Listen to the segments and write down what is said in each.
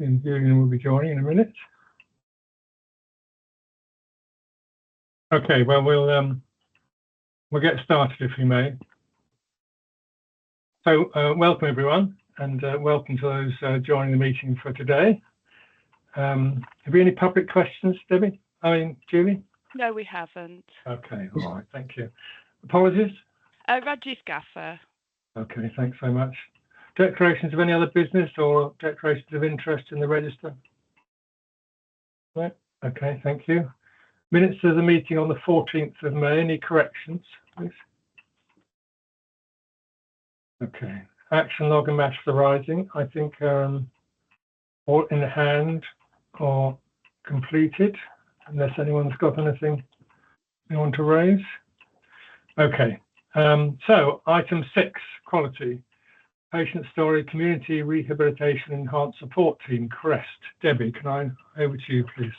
and Julian will be joining in a minute. Okay, well, we'll get started if we may. So, welcome everyone, and welcome to those joining the meeting for today. Have you any public questions, Debbie? Julie? No, we haven't. Okay, all right, thank you. Apologies? Rajiv Gaffer. Okay, thanks so much. Declarations of any other business or declarations of interest in the register? Right, okay, thank you. Minutes of the meeting on the 14th of May, any corrections, please? Okay, action log and matters arising, I think all in hand or completed, unless anyone's got anything they want to raise. Okay, so item 6, quality. Patient Story Community Rehabilitation Enhanced Support Team, CREST. Debbie, can I over to you, please?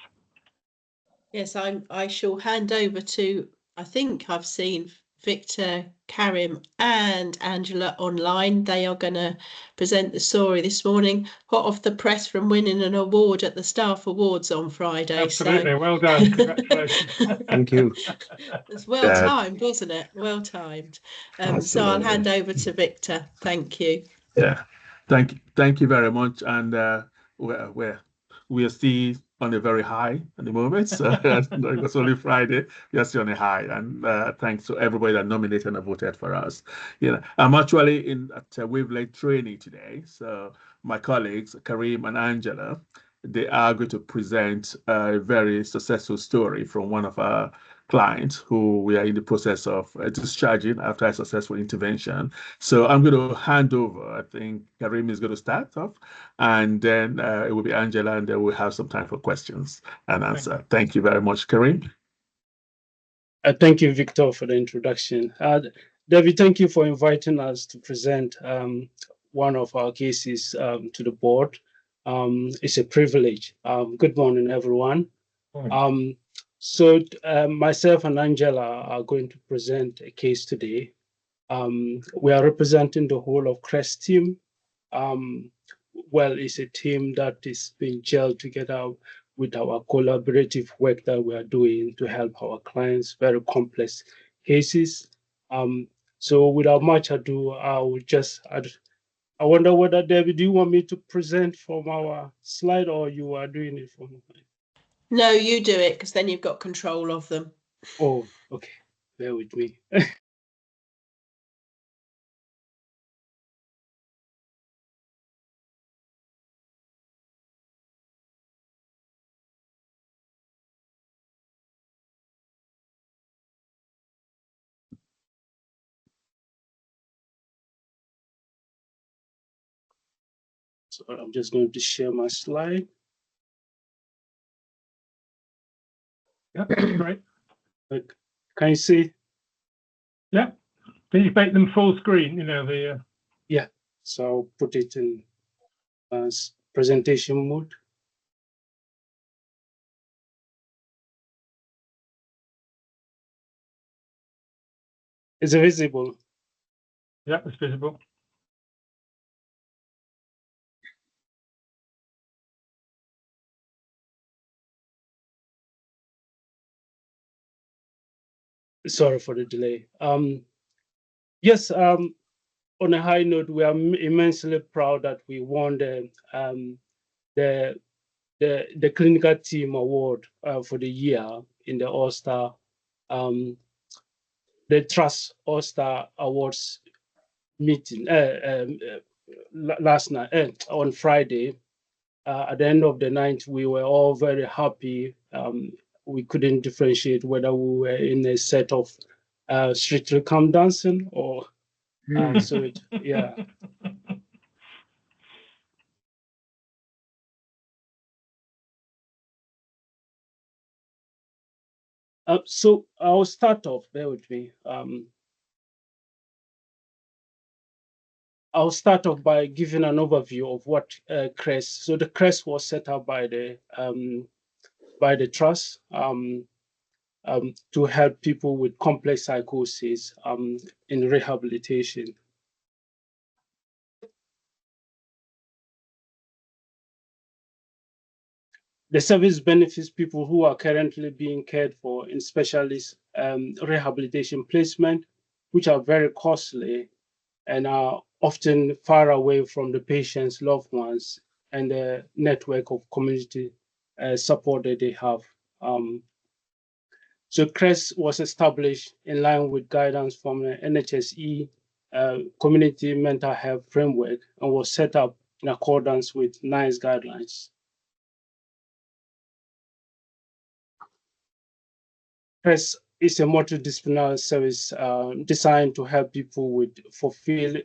Yes, I shall hand over to, I think I've seen Victor, Karim and Angela online. They are going to present the story this morning, hot off the press from winning an award at the Staff Awards on Friday. Absolutely, so... well done, congratulations. Thank you. It's well timed, wasn't it? Well timed. So I'll hand over to Victor. Thank you. Yeah, thank you very much. And we are still on a very high at the moment. So it's only Friday. We are still on a high. And thanks to everybody that nominated and voted for us. I'm actually at Wavelength training today. So my colleagues, Karim and Angela, they are going to present a very successful story from one of our clients who we are in the process of discharging after a successful intervention. So I'm going to hand over. I think Karim is going to start off, and then it will be Angela, and then we'll have some time for questions and answer. Thank you very much, Karim. Thank you, Victor, for the introduction. David, thank you for inviting us to present one of our cases to the board. It's a privilege. Good morning, everyone. So myself and Angela are going to present a case today. We are representing the whole of CREST team. Well, it's a team that is being gelled together with our collaborative work that we are doing to help our clients, very complex cases. So without much ado, I wonder whether, David, do you want me to present from our slide or you are doing it for me? No, you do it, because then you've got control of them. Oh, okay. Bear with me. So I'm just going to share my slide. Yeah, great. Can you see? Yeah. Can you make them full screen? Yeah. So I'll put it in presentation mode. Is it visible? Yeah, it's visible. Sorry for the delay. Yes, on a high note, we are immensely proud that we won the clinical team award for the year in the All-Star, the Trust All-Star Awards meeting last night, on Friday. At the end of the night, we were all very happy. We couldn't differentiate whether we were in a set of Strictly Come Dancing or yeah. So I'll start off, bear with me. I'll start off by giving an overview of what CREST. So the CREST was set up by the trust to help people with complex psychosis in rehabilitation. The service benefits people who are currently being cared for in specialist rehabilitation placement, which are very costly and are often far away from the patient's loved ones and the network of community support that they have. So CRESS was established in line with guidance from the NHSE Community Mental Health Framework and was set up in accordance with NICE guidelines. CRESS is a multidisciplinary service designed to help people with fulfilling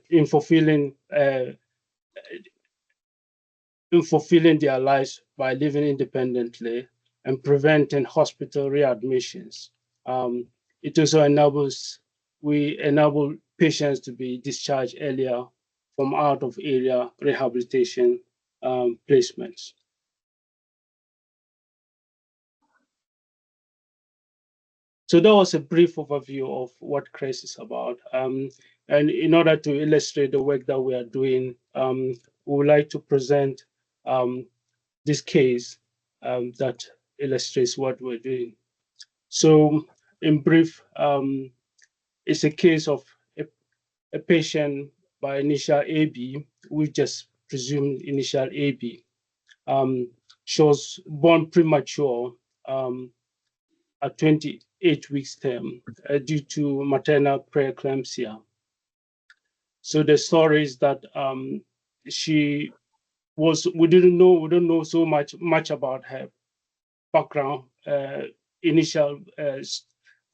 their lives by living independently and preventing hospital readmissions. It also enable patients to be discharged earlier from out-of-area rehabilitation placements. So that was a brief overview of what CRESS is about. And in order to illustrate the work that we are doing, we would like to present this case that illustrates what we're doing. So in brief, it's a case of a patient by initial AB, we just presumed initial AB. She was born premature at 28 weeks term due to maternal preeclampsia. So the story is that we don't know so much about her background, initial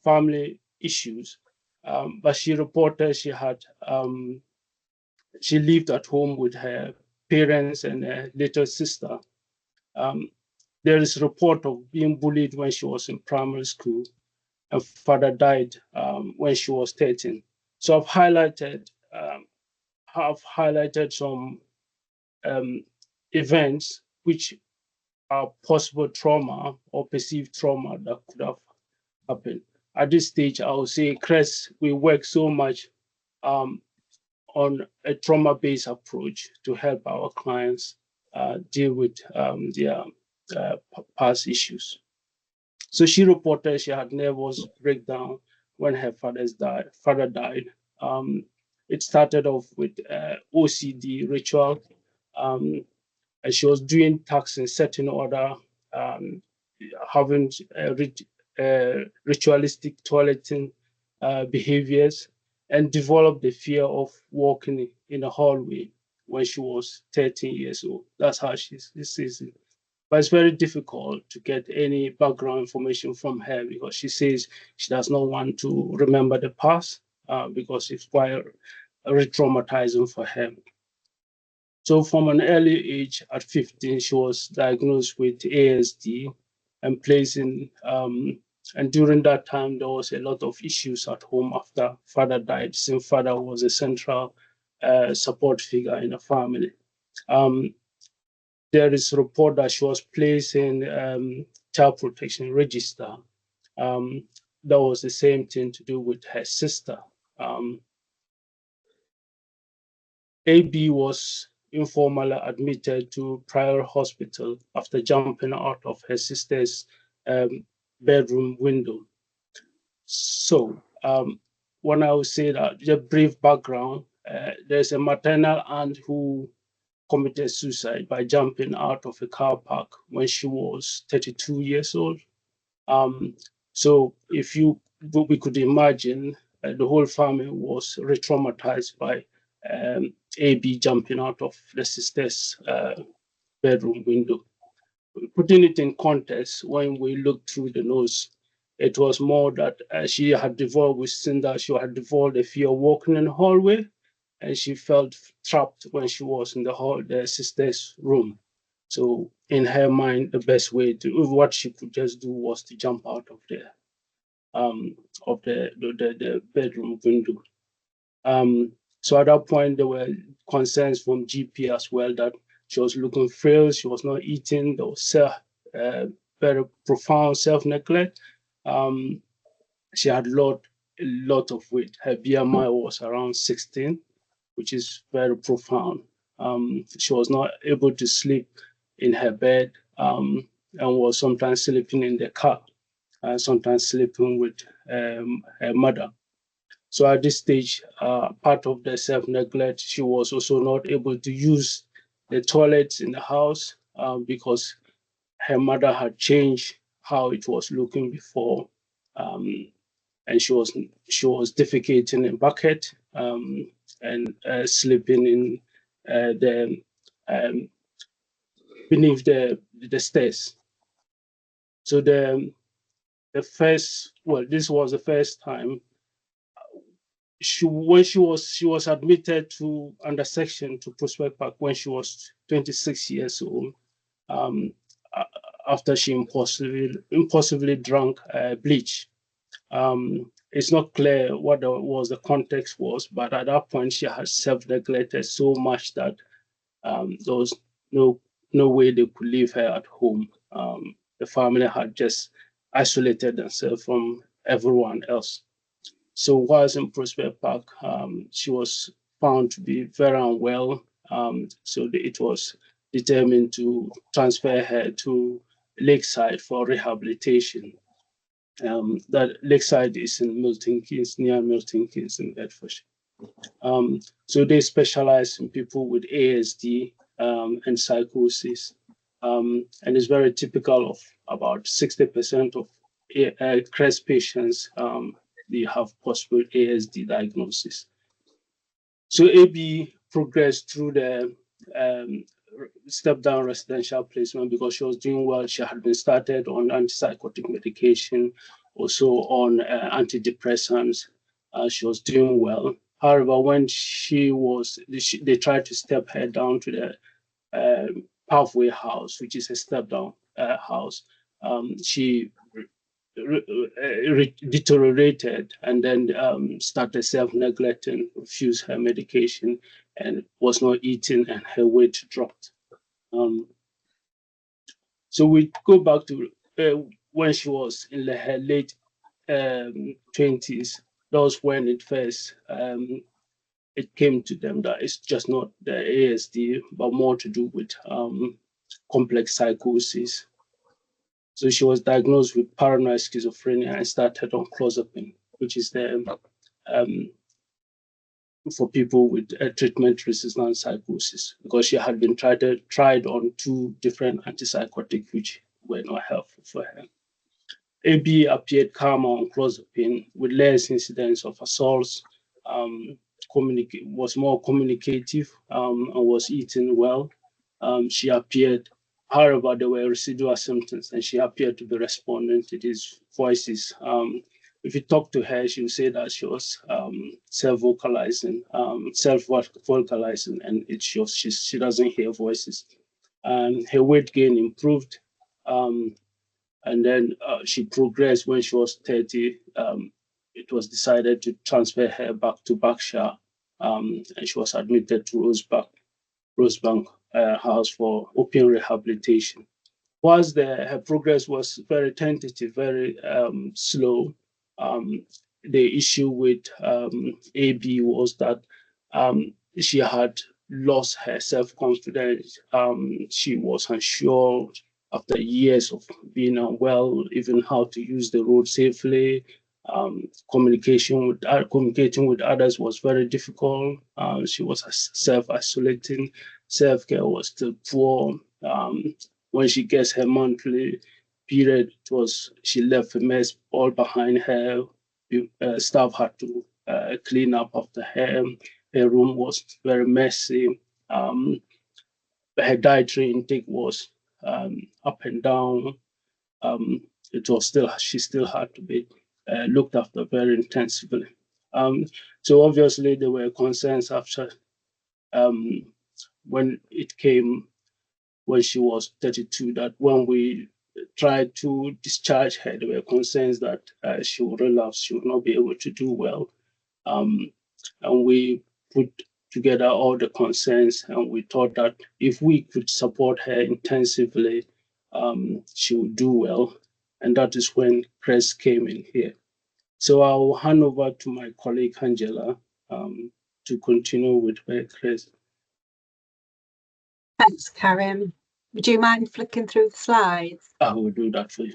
family issues, but she reported she lived at home with her parents and her little sister. There is a report of being bullied when she was in primary school. Her father died when she was 13. So I've highlighted some events which are possible trauma or perceived trauma that could have happened. At this stage, I would say CRESS, we work so much on a trauma-based approach to help our clients deal with their past issues. So she reported she had nervous breakdown when her father died. It started off with OCD ritual. And she was doing tasks in certain order, having ritualistic toileting behaviors, and developed the fear of walking in a hallway when she was 13 years old. That's how she sees it. But it's very difficult to get any background information from her because she says she does not want to remember the past because it's quite re-traumatizing for her. So from an early age, at 15, she was diagnosed with ASD and and during that time, there was a lot of issues at home after father died, since father was a central support figure in the family. There is a report that she was placed in child protection register. That was the same thing to do with her sister. AB was informally admitted to Priory Hospital after jumping out of her sister's bedroom window. So when I would say that, the brief background, there's a maternal aunt who committed suicide by jumping out of a car park when she was 32 years old. So we could imagine the whole family was re-traumatized by AB jumping out of the sister's bedroom window. Putting it in context, when we looked through the notes, it was more that she had developed a fear of walking in the hallway, and she felt trapped when she was in the sister's room. So in her mind, the best way what she could just do was to jump out of the bedroom window. So at that point, there were concerns from GP as well that she was looking frail, she was not eating, there was very profound self-neglect. She had a lot of weight. Her BMI was around 16, which is very profound. She was not able to sleep in her bed. and was sometimes sleeping in the car, sometimes sleeping with her mother. So at this stage, part of the self-neglect, she was also not able to use the toilets in the house because her mother had changed how it was looking before, and she was defecating in bucket and sleeping in the beneath the stairs. So the first, well, this was the first time when she was admitted to under section to Prospect Park when she was 26 years old. After she impulsively drank bleach. It's not clear what was the context was, but at that point she had self-neglected so much that there was no way they could leave her at home. The family had just isolated themselves from everyone else. So whilst in Prospect Park, she was found to be very unwell. So it was determined to transfer her to Lakeside for rehabilitation. That Lakeside is in Milton Keynes, near Milton Keynes in Bedfordshire. So they specialize in people with ASD and psychosis. And it's very typical of about 60% of CRES patients, they have possible ASD diagnosis. So AB progressed through the step-down residential placement because she was doing well. She had been started on antipsychotic medication, also on antidepressants. She was doing well. However, when they tried to step her down to the Pathway House, which is a step-down house, she deteriorated and then started self-neglecting, refused her medication, and was not eating, and her weight dropped. So we go back to when she was in her late 20s. That was when it first it came to them that it's just not the ASD, but more to do with complex psychosis. So she was diagnosed with paranoid schizophrenia and started on clozapine, which is the for people with treatment-resistant psychosis, because she had been tried on 2 different antipsychotics, which were not helpful for her. AB appeared calmer on clozapine with less incidents of assaults, was more communicative, and was eating well. She appeared, however, there were residual symptoms, and she appeared to be responding to these voices. If you talk to her, she would say that she was self-vocalizing, and she doesn't hear voices. Her weight gain improved, and then she progressed. When she was 30. It was decided to transfer her back to Berkshire, and she was admitted to Rosebank House for opium rehabilitation. Whilst her progress was very tentative, very slow, the issue with AB was that she had lost her self-confidence. She was unsure after years of being unwell, even how to use the road safely. Communicating with others was very difficult. She was self-isolating. Self-care was still poor. When she gets her monthly period, she left a mess all behind her. Staff had to clean up after her. Her room was very messy. Her dietary intake was up and down. She still had to be looked after very intensively. So obviously there were concerns after when she was 32, that when we tried to discharge her, there were concerns that she would relapse, she would not be able to do well. And we put together all the concerns, and we thought that if we could support her intensively, she would do well. And that is when CRES came in here. So I'll hand over to my colleague Angela to continue with CRES. Thanks, Karim. Would you mind flicking through the slides? I will do that for you.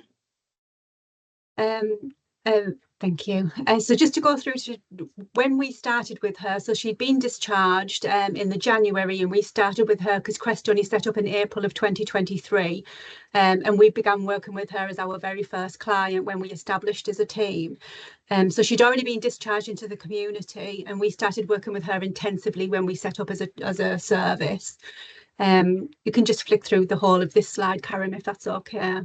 Thank you. So just to go through to when we started with her, so she'd been discharged in the January, and we started with her because Crest only set up in April of 2023, and we began working with her as our very first client when we established as a team. So she'd already been discharged into the community, and we started working with her intensively when we set up as a service. You can just flick through the whole of this slide, Karen, if that's okay.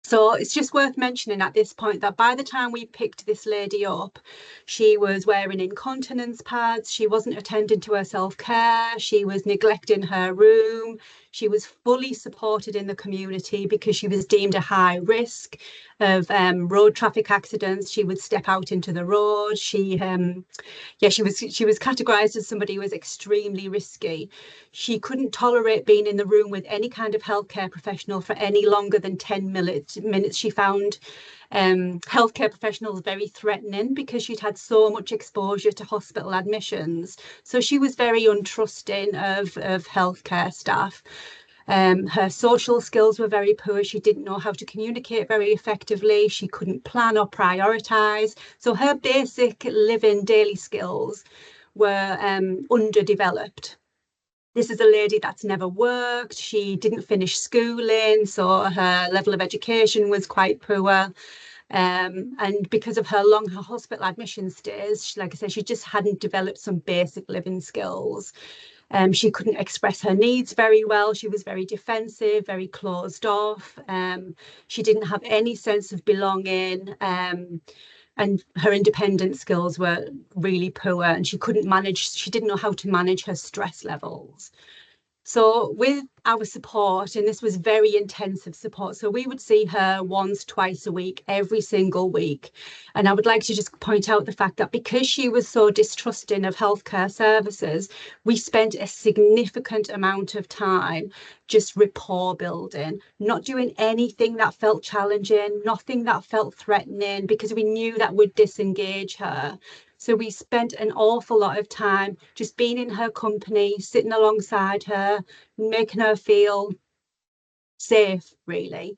So it's just worth mentioning at this point that by the time we picked this lady up, she was wearing incontinence pads, she wasn't attending to her self-care, she was neglecting her room, she was fully supported in the community because she was deemed a high risk of road traffic accidents. She would step out into the road. She was categorized as somebody who was extremely risky. She couldn't tolerate being in the room with any kind of healthcare professional for any longer than 10 minutes. She found healthcare professionals very threatening because she'd had so much exposure to hospital admissions. So she was very untrusting of healthcare staff. Her social skills were very poor. She didn't know how to communicate very effectively. She couldn't plan or prioritize. So her basic living daily skills were underdeveloped. This is a lady that's never worked. She didn't finish schooling, so her level of education was quite poor. And because of her long hospital admission stays, like I said, she just hadn't developed some basic living skills. She couldn't express her needs very well. She was very defensive, very closed off. She didn't have any sense of belonging. And her independent skills were really poor, and she didn't know how to manage her stress levels. So with our support, and this was very intensive support, so we would see her once, twice a week, every single week. And I would like to just point out the fact that because she was so distrusting of healthcare services, we spent a significant amount of time just rapport building, not doing anything that felt challenging, nothing that felt threatening, because we knew that would disengage her. So we spent an awful lot of time just being in her company, sitting alongside her, making her feel safe, really.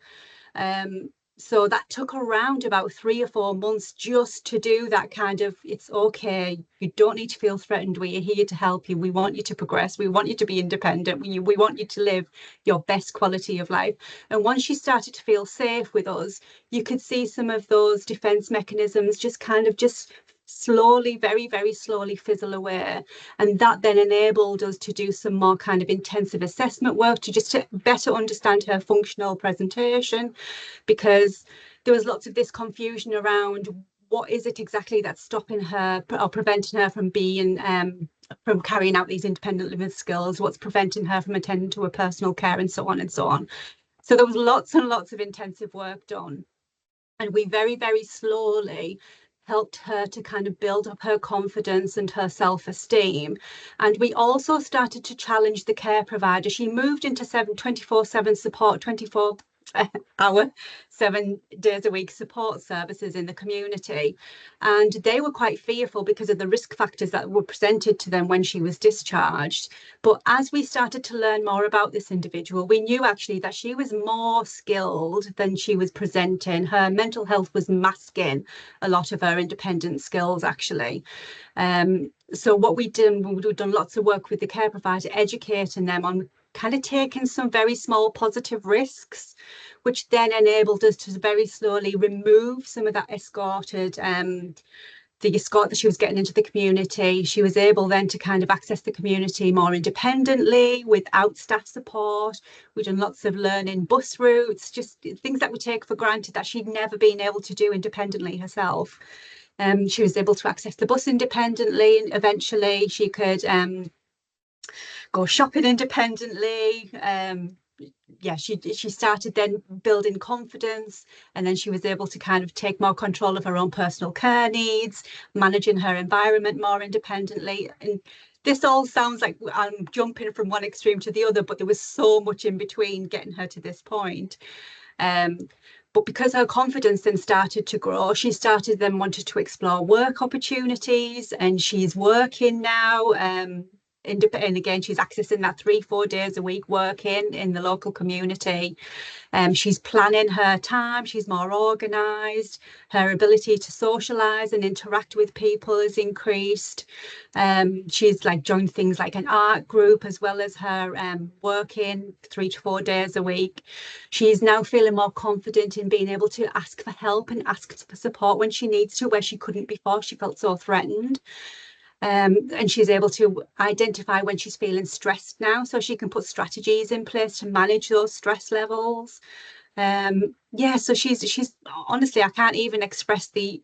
So that took around about 3 or 4 months just to do that kind of, it's okay, you don't need to feel threatened, we're here to help you, we want you to progress, we want you to be independent, we want you to live your best quality of life. And once she started to feel safe with us, you could see some of those defense mechanisms just slowly, very, very slowly fizzle away. And that then enabled us to do some more kind of intensive assessment work to better understand her functional presentation, because there was lots of this confusion around what is it exactly that's stopping her or preventing her from being from carrying out these independent living skills, what's preventing her from attending to her personal care, and so on and so on. So there was lots and lots of intensive work done, and we very, very slowly helped her to kind of build up her confidence and her self-esteem. And we also started to challenge the care provider. She moved into 24/7 support, 24-hour, 7 days a week support services in the community. And they were quite fearful because of the risk factors that were presented to them when she was discharged. But as we started to learn more about this individual, we knew actually that she was more skilled than she was presenting. Her mental health was masking a lot of her independent skills, actually. So what we've done lots of work with the care provider, educating them on kind of taking some very small positive risks, which then enabled us to very slowly remove some of that the escort that she was getting into the community. She was able then to kind of access the community more independently without staff support. We've done lots of learning bus routes, just things that we take for granted that she'd never been able to do independently herself. She was able to access the bus independently, and eventually she could go shopping independently. She started then building confidence, and then she was able to kind of take more control of her own personal care needs, managing her environment more independently. And this all sounds like I'm jumping from one extreme to the other, but there was so much in between getting her to this point. But because her confidence then started to grow, she started then wanted to explore work opportunities, and she's working now. and again, she's accessing that 3-4 days a week working in the local community. She's planning her time, she's more organised, her ability to socialise and interact with people has increased. She's like joined things like an art group as well as her working 3 to 4 days a week. She's now feeling more confident in being able to ask for help and ask for support when she needs to, where she couldn't before. She felt so threatened. And she's able to identify when she's feeling stressed now, so she can put strategies in place to manage those stress levels. Yeah, so she's honestly, I can't even express the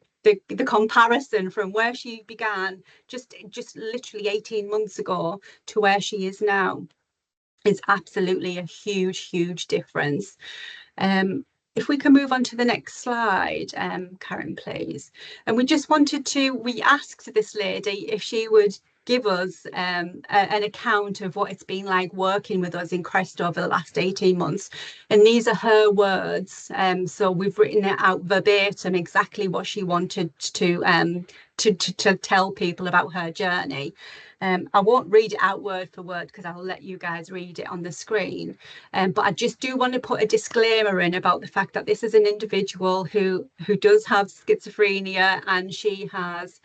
comparison from where she began just literally 18 months ago to where she is now. It's absolutely a huge difference. If we can move on to the next slide, Karen, please. And we asked this lady if she would give us an account of what it's been like working with us in Crest over the last 18 months. And these are her words. So we've written it out verbatim, exactly what she wanted to tell people about her journey. I won't read it out word for word because I'll let you guys read it on the screen. But I just do want to put a disclaimer in about the fact that this is an individual who does have schizophrenia, and she has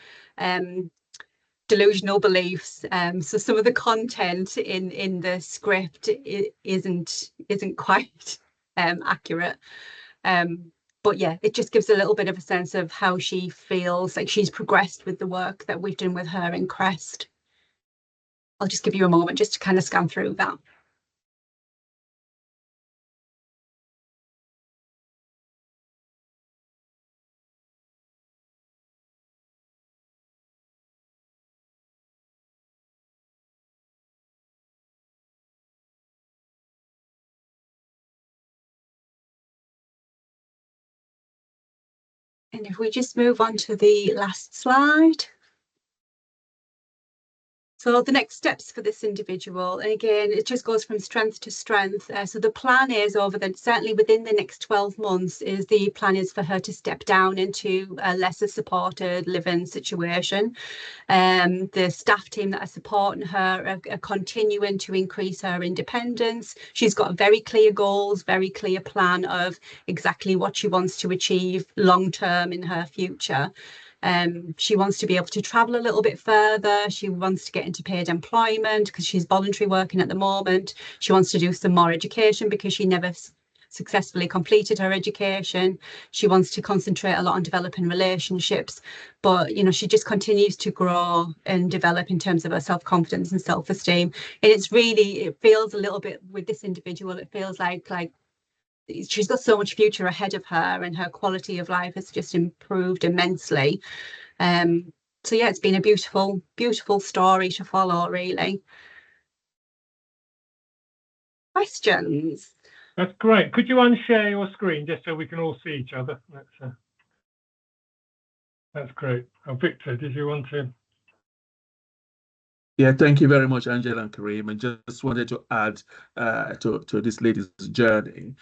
delusional beliefs. So some of the content in the script isn't quite accurate. But yeah, it just gives a little bit of a sense of how she feels like she's progressed with the work that we've done with her in Crest. I'll just give you a moment just to kind of scan through that. And if we just move on to the last slide. So the next steps for this individual, and again, it just goes from strength to strength. So the plan is certainly within the next 12 months, the plan is for her to step down into a lesser supported living situation. The staff team that are supporting her are continuing to increase her independence. She's got very clear goals, very clear plan of exactly what she wants to achieve long term in her future. She wants to be able to travel a little bit further. She wants to get into paid employment because she's voluntary working at the moment. She wants to do some more education because she never successfully completed her education. She wants to concentrate a lot on developing relationships, but she just continues to grow and develop in terms of her self-confidence and self-esteem. And it feels a little bit with this individual, it feels like she's got so much future ahead of her, and her quality of life has just improved immensely. So yeah, it's been a beautiful story to follow, really. Questions? That's great. Could you unshare your screen just so we can all see each other? That's great. Victor, did you want to? Yeah, thank you very much, Angela and Kareem. And just wanted to add to this lady's journey.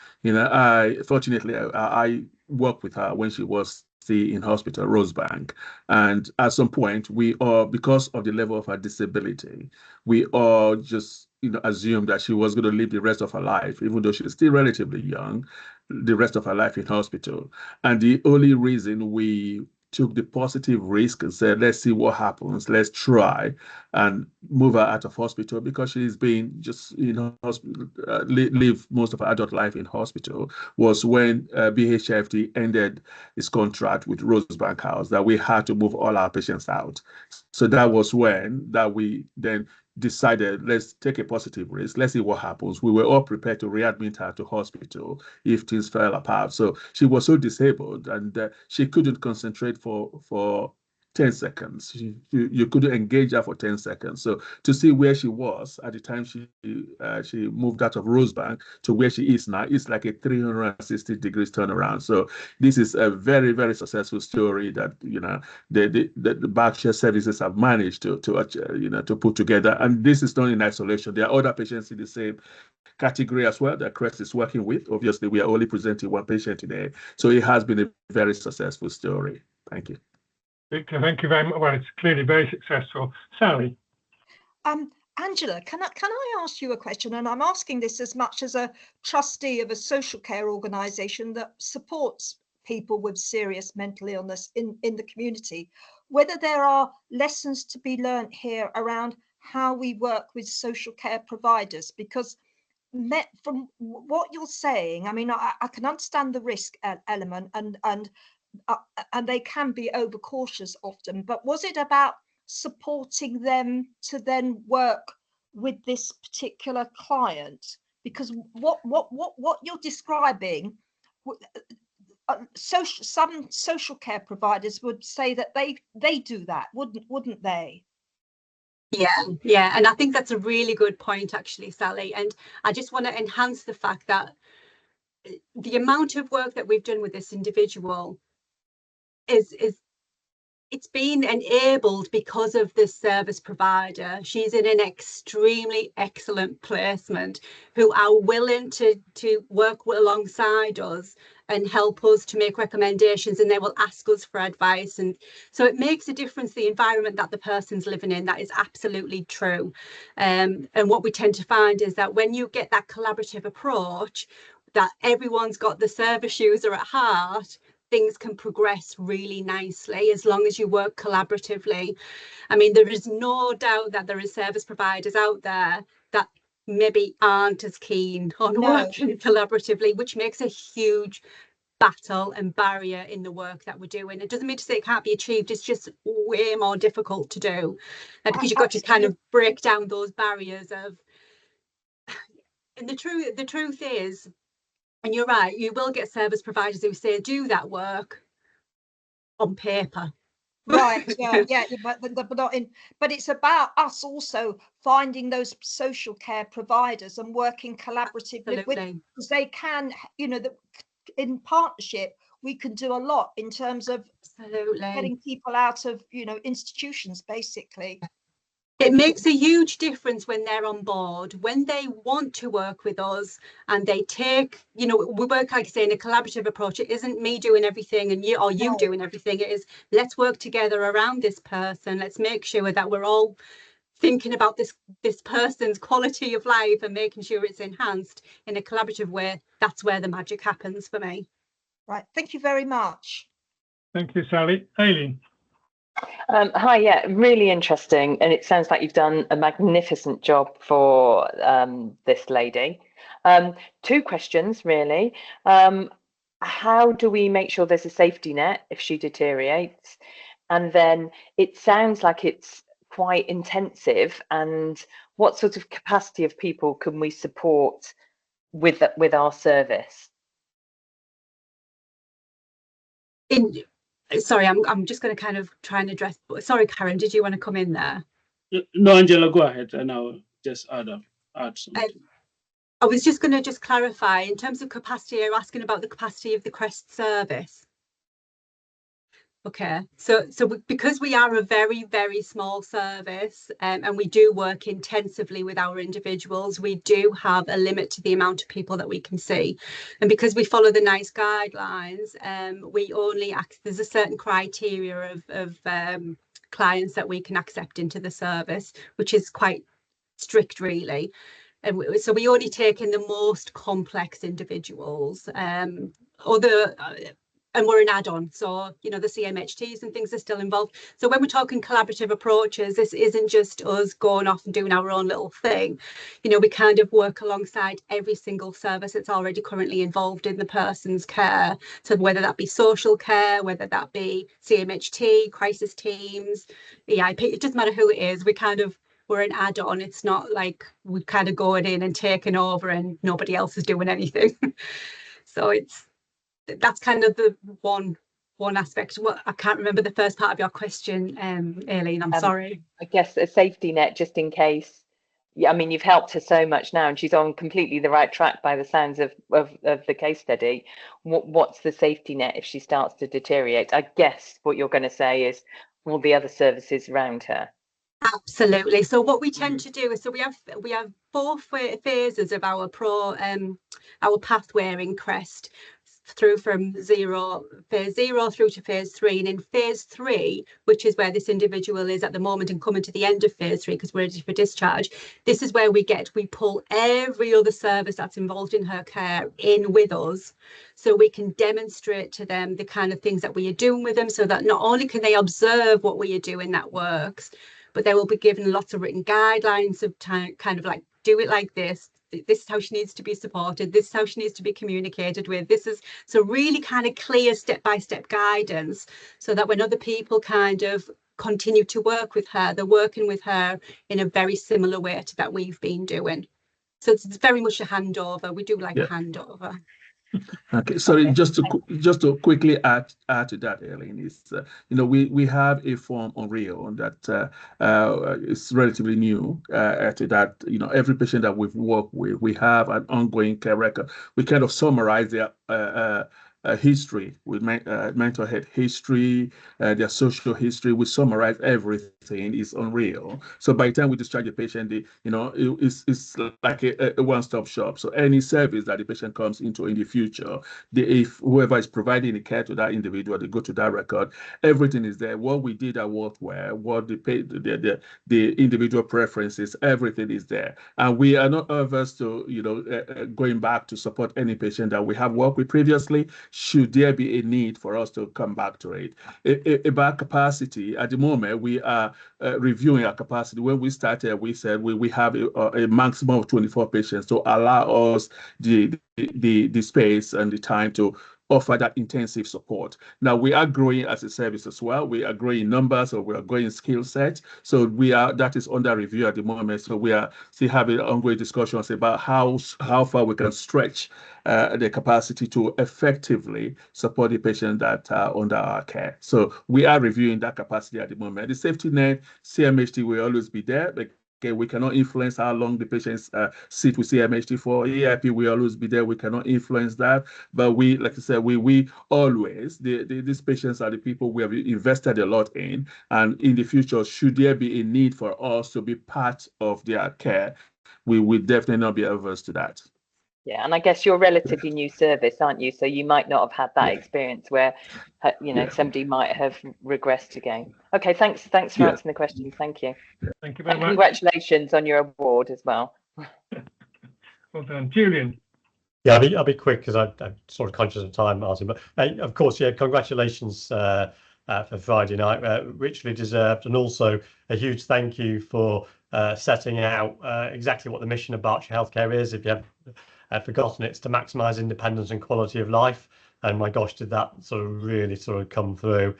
Fortunately, I worked with her when she was still in hospital, Rosebank. And at some point, we all, because of the level of her disability, we all just assumed that she was going to live the rest of her life, even though she's still relatively young, the rest of her life in hospital. And the only reason we took the positive risk and said, let's see what happens, let's try and move her out of hospital, because she's been just in hospital, live most of her adult life in hospital, was when BHFD ended its contract with Rosebank House, that we had to move all our patients out. So that was when we then decided, let's take a positive risk, let's see what happens. We were all prepared to readmit her to hospital if things fell apart. So she was so disabled, and she couldn't concentrate for 10 seconds. You couldn't engage her for 10 seconds. So to see where she was at the time she moved out of Rosebank to where she is now, it's like a 360 degrees turnaround. So this is a very, very successful story that the Berkshire services have managed to put together. And this is not in isolation. There are other patients in the same category as well that Crest is working with. Obviously, we are only presenting one patient today. So it has been a very successful story. Thank you. Victor, thank you very much. Well, it's clearly very successful. Sally? Angela, can I ask you a question? And I'm asking this as much as a trustee of a social care organisation that supports people with serious mental illness in the community, whether there are lessons to be learnt here around how we work with social care providers, because from what you're saying, I mean, I can understand the risk element and they can be overcautious often, but was it about supporting them to then work with this particular client? Because what you're describing, some social care providers would say that they do that, wouldn't they? Yeah, and I think that's a really good point, actually, Sally. And I just want to enhance the fact that the amount of work that we've done with this individual is it's been enabled because of this service provider. She's in an extremely excellent placement who are willing to work alongside us and help us to make recommendations, and they will ask us for advice. And so it makes a difference, the environment that the person's living in. That is absolutely true. And what we tend to find is that when you get that collaborative approach, that everyone's got the service user at heart, things can progress really nicely as long as you work collaboratively. I mean, there is no doubt that there is service providers out there that maybe aren't as keen on working collaboratively, which makes a huge battle and barrier in the work that we're doing. It doesn't mean to say it can't be achieved, it's just way more difficult to do, because you've got to kind of break down those barriers of, and the truth is, and you're right, you will get service providers who say do that work on paper. Right, yeah, but not in. But it's about us also finding those social care providers and working collaboratively with, because they can, that in partnership we can do a lot in terms of getting people out of, institutions, basically. It makes a huge difference when they're on board, when they want to work with us and they take, we work, like I say, in a collaborative approach. It isn't me doing everything and you doing everything. It is, let's work together around this person. Let's make sure that we're all thinking about this person's quality of life and making sure it's enhanced in a collaborative way. That's where the magic happens for me. Right. Thank you very much. Thank you, Sally. Aileen. Hi, yeah, really interesting. And it sounds like you've done a magnificent job for this lady. 2 questions, really. How do we make sure there's a safety net if she deteriorates? And then it sounds like it's quite intensive. And what sort of capacity of people can we support with our service? Sorry, I'm just going to kind of try and address. Sorry, Karen, did you want to come in there? No, Angela, go ahead, and I'll just add something. I was just going to just clarify in terms of capacity. You're asking about the capacity of the CREST service. Okay, so because we are a very, very small service, and we do work intensively with our individuals, we do have a limit to the amount of people that we can see. And because we follow the NICE guidelines, we only there's a certain criteria of clients that we can accept into the service, which is quite strict, really. And so we only take in the most complex individuals. And we're an add-on, so the CMHTs and things are still involved. So when we're talking collaborative approaches, this isn't just us going off and doing our own little thing. We kind of work alongside every single service that's already currently involved in the person's care. So whether that be social care, whether that be CMHT, crisis teams, EIP, it doesn't matter who it is. We're an add-on. It's not like we're kind of going in and taking over and nobody else is doing anything. So that's kind of the one aspect. Well, I can't remember the first part of your question, Aileen, I'm sorry. I guess a safety net just in case. Yeah, I mean, you've helped her so much now and she's on completely the right track by the sounds of the case study. What's the safety net if she starts to deteriorate? I guess what you're going to say is all the other services around her. Absolutely. So what we tend to do is, so we have 4 phases of our pathway in CREST. through from phase 0 through to phase 3. And in phase 3, which is where this individual is at the moment and coming to the end of phase 3 because we're ready for discharge, this is where we pull every other service that's involved in her care in with us, so we can demonstrate to them the kind of things that we are doing with them, so that not only can they observe what we are doing that works, but they will be given lots of written guidelines of kind of like, do it like this. This is how she needs to be supported. This is how she needs to be communicated with. This is so really kind of clear step-by-step guidance, so that when other people kind of continue to work with her, they're working with her in a very similar way to that we've been doing. So it's very much a handover. We do like a handover. Okay, sorry, just to quickly add to that, Ellen, is we have a form on Rio that is relatively new to that. Every patient that we've worked with, we have an ongoing care record. We kind of summarize their history with mental health history, their social history. We summarize everything. Is unreal. So by the time we discharge the patient, it's like a one-stop shop. So any service that the patient comes into in the future, if whoever is providing the care to that individual, they go to that record. Everything is there. What we did at Worthware, what the individual preferences, everything is there. And we are not averse to going back to support any patient that we have worked with previously, should there be a need for us to come back to it. About capacity, at the moment, we are reviewing our capacity. When we started, we said we have a maximum of 24 patients to allow us the space and the time to offer that intensive support. Now we are growing as a service as well. We are growing numbers, or we are growing skill sets. So that is under review at the moment. So we are still having ongoing discussions about how far we can stretch the capacity to effectively support the patients that are under our care. So we are reviewing that capacity at the moment. The safety net, CMHT will always be there. Okay, we cannot influence how long the patients sit with CMHT for. EIP will always be there. We cannot influence that. But we, like I said, we always, these patients are the people we have invested a lot in. And in the future, should there be a need for us to be part of their care, we will definitely not be averse to that. Yeah, and I guess you're a relatively new service, aren't you? So you might not have had that experience where, somebody might have regressed again. Okay, thanks for answering the question. Thank you. Thank you very much. Congratulations on your award as well. Well done, Julian. Yeah, I'll be quick because I'm sort of conscious of time, Martin. But of course, congratulations for Friday night, richly deserved, and also a huge thank you for setting out exactly what the mission of Berkshire Healthcare is. If you have forgotten, it's to maximise independence and quality of life. And my gosh, did that really come through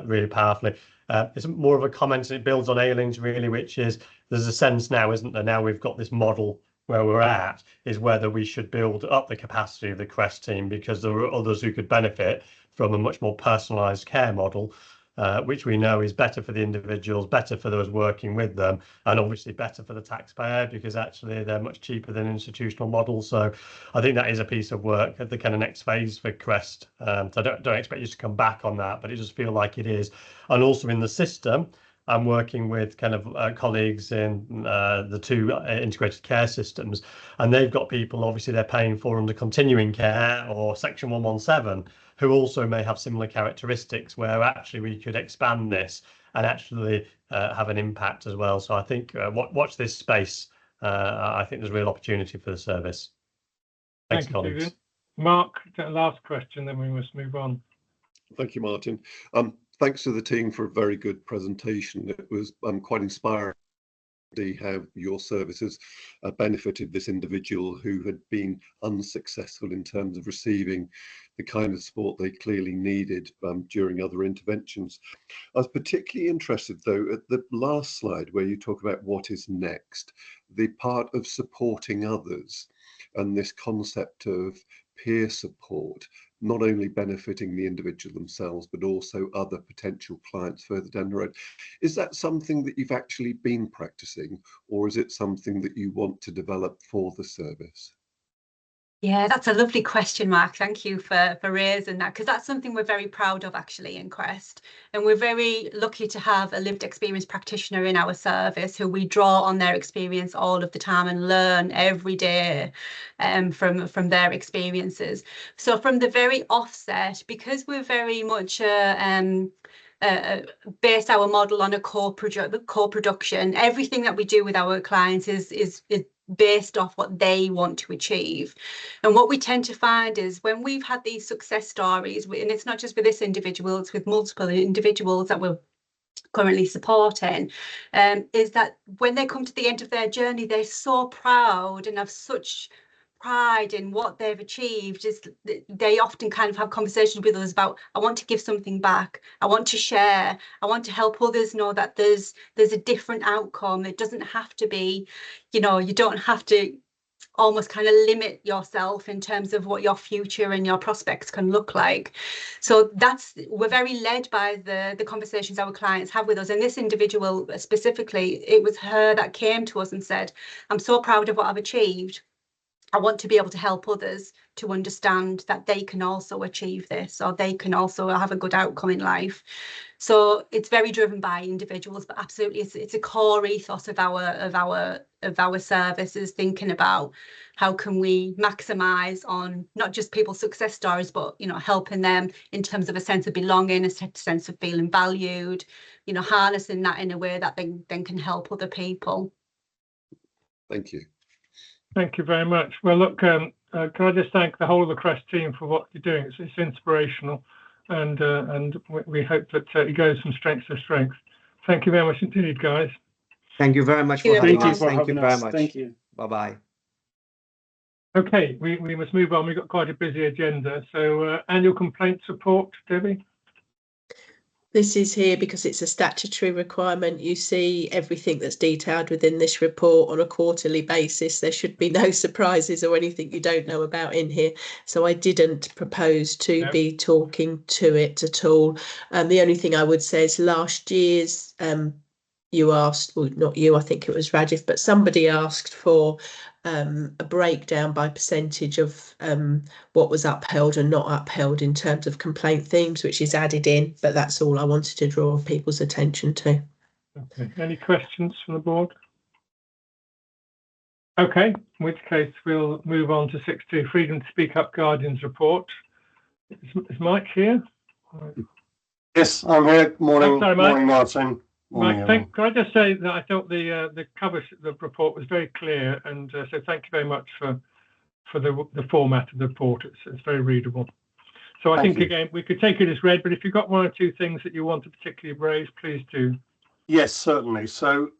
really powerfully. It's more of a comment, and it builds on Aileen's really, which is there's a sense now, isn't there? Now we've got this model where we're at, is whether we should build up the capacity of the CREST team, because there are others who could benefit from a much more personalised care model, which we know is better for the individuals, better for those working with them, and obviously better for the taxpayer, because actually they're much cheaper than institutional models. So I think that is a piece of work at the kind of next phase for CREST. So I don't expect you to come back on that, but it just feels like it is. And also in the system, I'm working with kind of colleagues in the two integrated care systems, and they've got people obviously they're paying for under continuing care or Section 117, who also may have similar characteristics, where actually we could expand this and actually have an impact as well. So I think watch this space. I think there's real opportunity for the service. Thanks, colleagues. Julian. Mark, that last question, then we must move on. Thank you, Martin. Thanks to the team for a very good presentation. It was quite inspiring to see how your services benefited this individual who had been unsuccessful in terms of receiving the kind of support they clearly needed during other interventions. I was particularly interested, though, at the last slide where you talk about what is next, the part of supporting others and this concept of peer support, not only benefiting the individual themselves, but also other potential clients further down the road. Is that something that you've actually been practicing, or is it something that you want to develop for the service? Yeah, that's a lovely question, Mark. Thank you for raising that, because that's something we're very proud of actually in Quest. And we're very lucky to have a lived experience practitioner in our service who we draw on their experience all of the time and learn every day from their experiences. So from the very offset, because we're very much base our model on a co-production, everything that we do with our clients is based off what they want to achieve. And what we tend to find is when we've had these success stories, and it's not just with this individual, it's with multiple individuals that we're currently supporting, is that when they come to the end of their journey, they're so proud and have such pride in what they've achieved. Is they often kind of have conversations with us about, I want to give something back, I want to share, I want to help others know that there's a different outcome. It doesn't have to be, you don't have to almost kind of limit yourself in terms of what your future and your prospects can look like. So we're very led by the conversations our clients have with us. And this individual specifically, it was her that came to us and said, I'm so proud of what I've achieved. I want to be able to help others to understand that they can also achieve this, or they can also have a good outcome in life. So it's very driven by individuals, but absolutely it's a core ethos of our service, is thinking about how can we maximize on not just people's success stories, but helping them in terms of a sense of belonging, a sense of feeling valued, harnessing that in a way that they then can help other people. Thank you. Thank you very much. Well, look, can I just thank the whole of the Crest team for what you're doing? It's inspirational, and we hope that it goes from strength to strength. Thank you very much indeed, guys. Thank you very much for having us. Thank you very much. Thank you. Bye-bye. Okay, we must move on. We've got quite a busy agenda. So annual complaint support, Debbie? This is here because it's a statutory requirement. You see everything that's detailed within this report on a quarterly basis. There should be no surprises or anything you don't know about in here. So I didn't propose to be talking to it at all. The only thing I would say is last year's, you asked, well, not you, I think it was Rajiv, but somebody asked for a breakdown by percentage of what was upheld and not upheld in terms of complaint themes, which is added in, but that's all I wanted to draw people's attention to. Okay, any questions from the board? Okay, in which case we'll move on to 6.2, Freedom to Speak Up Guardians report. Is Mike here? Yes, I'm here. Morning, oh, sorry, Mike. Morning, Martin. Mike, can I just say that I thought the cover, the report was very clear, and so thank you very much for the format of the report. It's very readable. So I think again we could take it as read, but if you've got one or two things that you want to particularly raise, please do. Yes, certainly. So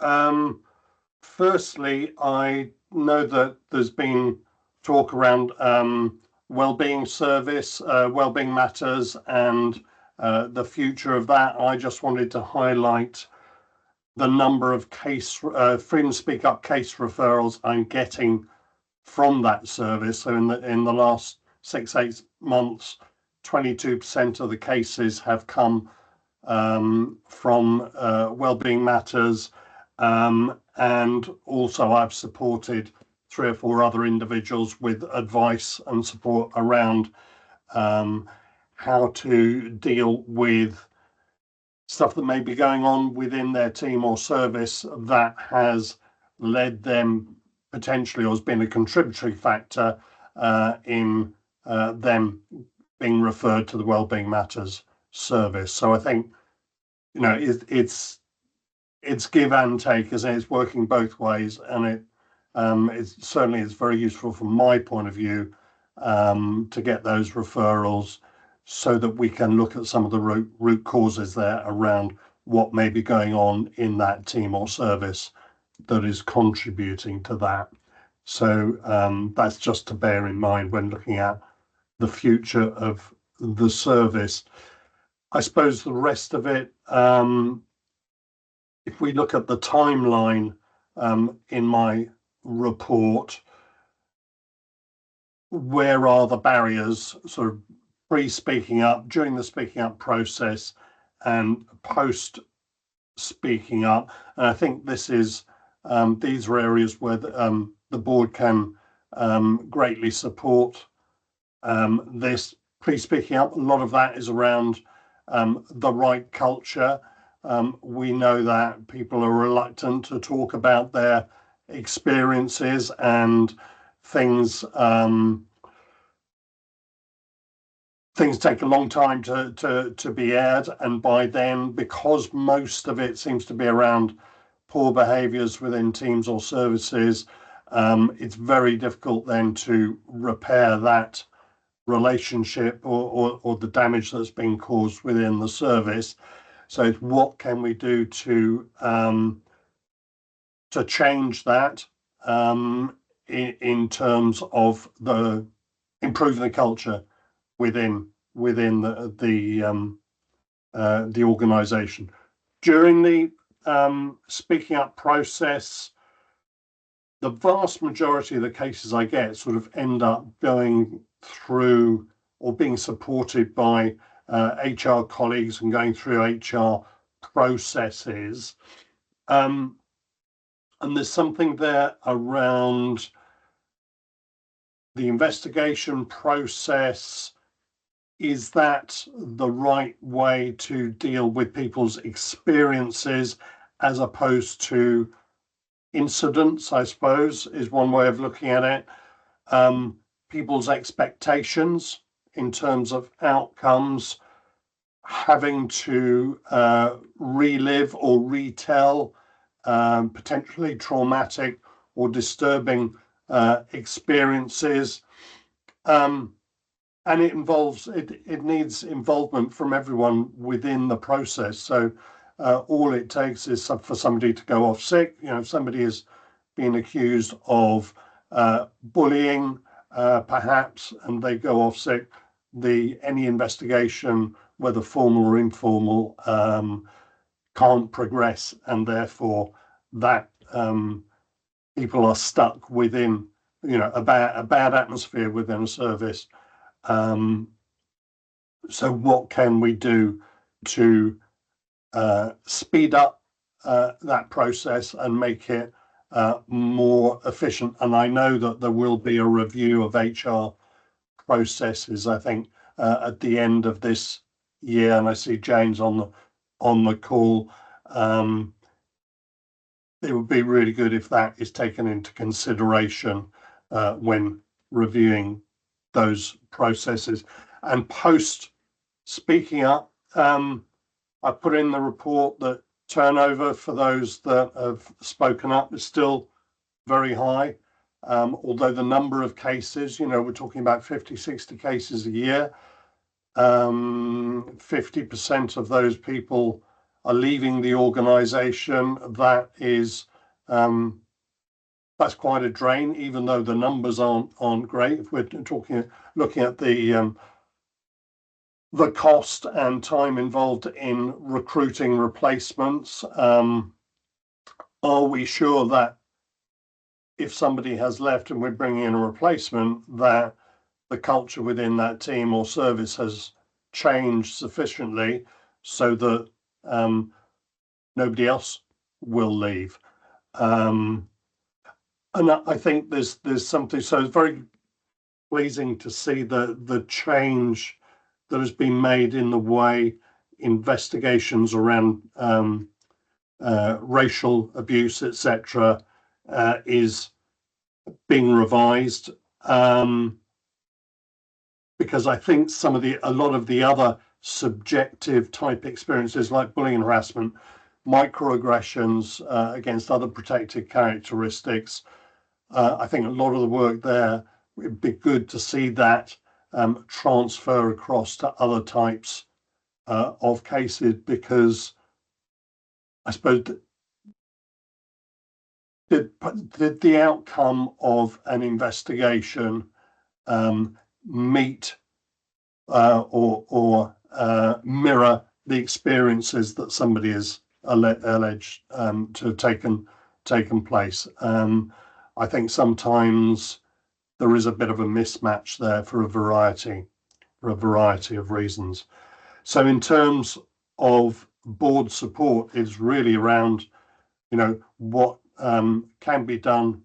firstly, I know that there's been talk around wellbeing service, wellbeing matters, and the future of that. I just wanted to highlight the number of Freedom to Speak Up case referrals I'm getting from that service. So in the last 6-8 months, 22% of the cases have come from wellbeing matters, and also I've supported 3 or 4 other individuals with advice and support around how to deal with stuff that may be going on within their team or service that has led them potentially, or has been a contributory factor in them being referred to the Wellbeing Matters service. So I think, it's give and take, as it's working both ways, and it certainly is very useful from my point of view to get those referrals, so that we can look at some of the root causes there around what may be going on in that team or service that is contributing to that. So that's just to bear in mind when looking at the future of the service. I suppose the rest of it, if we look at the timeline in my report, where are the barriers, sort of pre-speaking up, during the speaking up process, and post speaking up? And I think this is these are areas where the board can greatly support this. Please speaking up. A lot of that is around the right culture. We know that people are reluctant to talk about their experiences and things. Things take a long time to be aired, and by then, because most of it seems to be around poor behaviours within teams or services, it's very difficult then to repair that relationship or the damage that's been caused within the service. So it's what can we do to change that in terms of the improving the culture within the organisation. During the speaking up process, the vast majority of the cases I get sort of end up going through or being supported by HR colleagues and going through HR processes. And there's something there around the investigation process. Is that the right way to deal with people's experiences as opposed to incidents, I suppose, is one way of looking at it. People's expectations in terms of outcomes, having to relive or retell potentially traumatic or disturbing experiences. And it needs involvement from everyone within the process. So all it takes is for somebody to go off sick. You know, if somebody is being accused of bullying, perhaps, and they go off sick, any investigation, whether formal or informal, can't progress, and therefore that people are stuck within, you know, a bad atmosphere within a service. So what can we do to speed up that process and make it more efficient? And I know that there will be a review of HR processes, I think, at the end of this year, and I see James on the call. It would be really good if that is taken into consideration when reviewing those processes. And post speaking up, I put in the report that turnover for those that have spoken up is still very high, although the number of cases, you know, we're talking about 50, 60 cases a year. 50% of those people are leaving the organisation. That is that's quite a drain, even though the numbers aren't great. If we're looking at the cost and time involved in recruiting replacements, are we sure that if somebody has left and we're bringing in a replacement, that the culture within that team or service has changed sufficiently so that nobody else will leave? And I think there's something, so it's very pleasing to see the change that has been made in the way investigations around racial abuse, etc., is being revised, because I think a lot of the other subjective type experiences like bullying and harassment, microaggressions against other protected characteristics, I think a lot of the work there, it'd be good to see that transfer across to other types of cases, because I suppose the outcome of an investigation meet or mirror the experiences that somebody is alleged to have taken place. I think sometimes there is a bit of a mismatch there for a variety of reasons. So in terms of board support, it's really around, you know, what can be done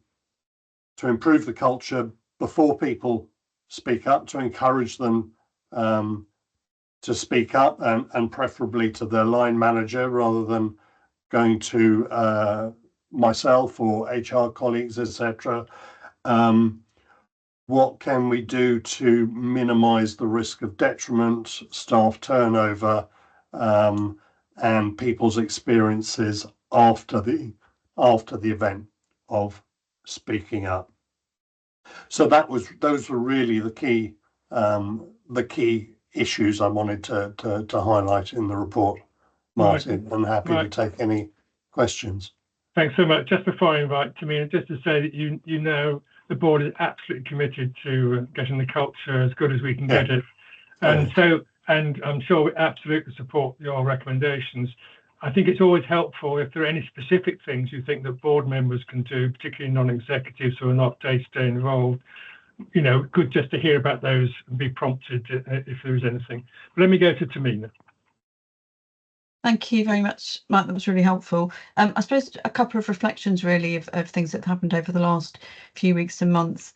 to improve the culture, before people speak up, to encourage them to speak up, and preferably to their line manager rather than going to myself or HR colleagues, etc. What can we do to minimise the risk of detriment, staff turnover, and people's experiences after the event of speaking up? So those were really the key issues I wanted to highlight in the report, Martin. I'm happy to take any questions. Thanks so much. Just before I invite Tamina, just to say that you know the board is absolutely committed to getting the culture as good as we can get it. And and I'm sure we absolutely support your recommendations. I think it's always helpful if there are any specific things you think that board members can do, particularly non-executives who are not day-to-day involved. You know, good just to hear about those and be prompted if there is anything. But let me go to Tamina. Thank you very much, Mark. That was really helpful. I suppose a couple of reflections really of things that have happened over the last few weeks and months.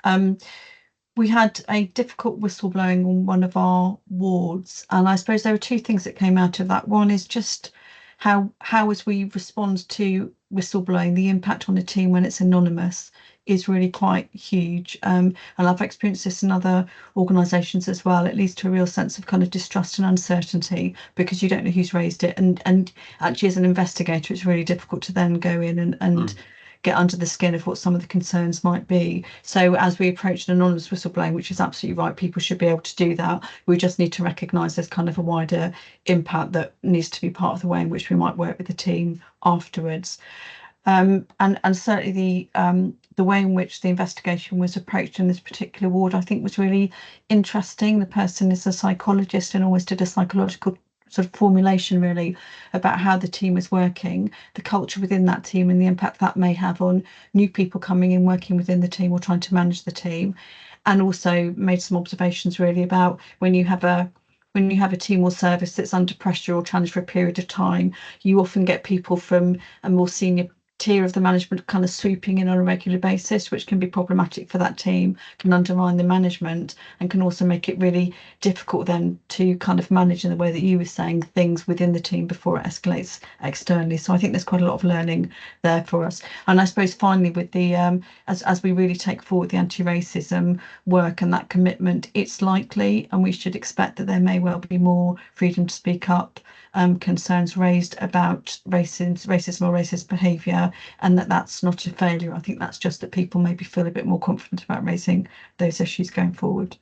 We had a difficult whistleblowing on one of our wards, and I suppose there were two things that came out of that. One is just how as we respond to whistleblowing, the impact on the team when it's anonymous is really quite huge. And I've experienced this in other organisations as well. It leads to a real sense of kind of distrust and uncertainty because you don't know who's raised it. And actually, as an investigator, it's really difficult to then go in and get under the skin of what some of the concerns might be. So as we approach an anonymous whistleblowing, which is absolutely right, people should be able to do that. We just need to recognise there's kind of a wider impact that needs to be part of the way in which we might work with the team afterwards. And certainly the way in which the investigation was approached in this particular ward, I think, was really interesting. The person is a psychologist and always did a psychological sort of formulation really about how the team is working, the culture within that team, and the impact that may have on new people coming in, working within the team or trying to manage the team, and also made some observations really about when you have a team or service that's under pressure or challenged for a period of time, you often get people from a more senior tier of the management kind of swooping in on a regular basis, which can be problematic for that team, can undermine the management, and can also make it really difficult then to kind of manage in the way that you were saying things within the team before it escalates externally. So I think there's quite a lot of learning there for us. And I suppose finally with the as we really take forward the anti-racism work and that commitment, it's likely and we should expect that there may well be more freedom to speak up, concerns raised about racism or racist behaviour, and that's not a failure. I think that's just that people maybe feel a bit more confident about raising those issues going forward.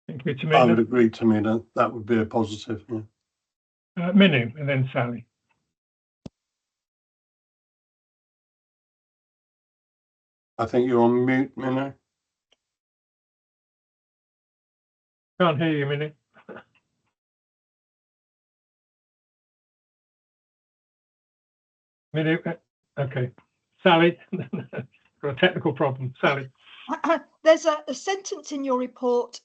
Thank you, Tamina. I would agree, Tamina. That would be a positive. Yeah. Minu, and then Sally. I think you're on mute, Minu. Can't hear you, Minu. Okay, Sally, got a technical problem. Sally. There's a sentence in your report,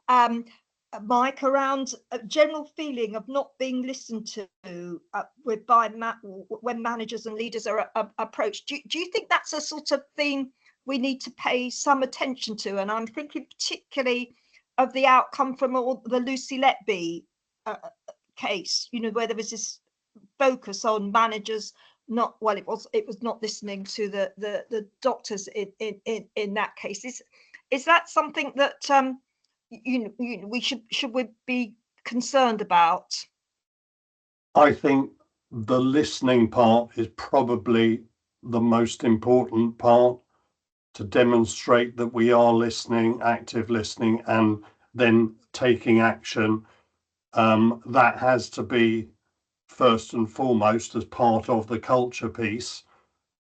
Mike, around a general feeling of not being listened to when managers and leaders are approached. Do you think that's a sort of thing we need to pay some attention to? And I'm thinking particularly of the outcome from the Lucy Letby case, you know, where there was this focus on managers it was not listening to the doctors in that case. Is that something that we should we be concerned about? I think the listening part is probably the most important part, to demonstrate that we are listening, active listening, and then taking action. That has to be first and foremost as part of the culture piece,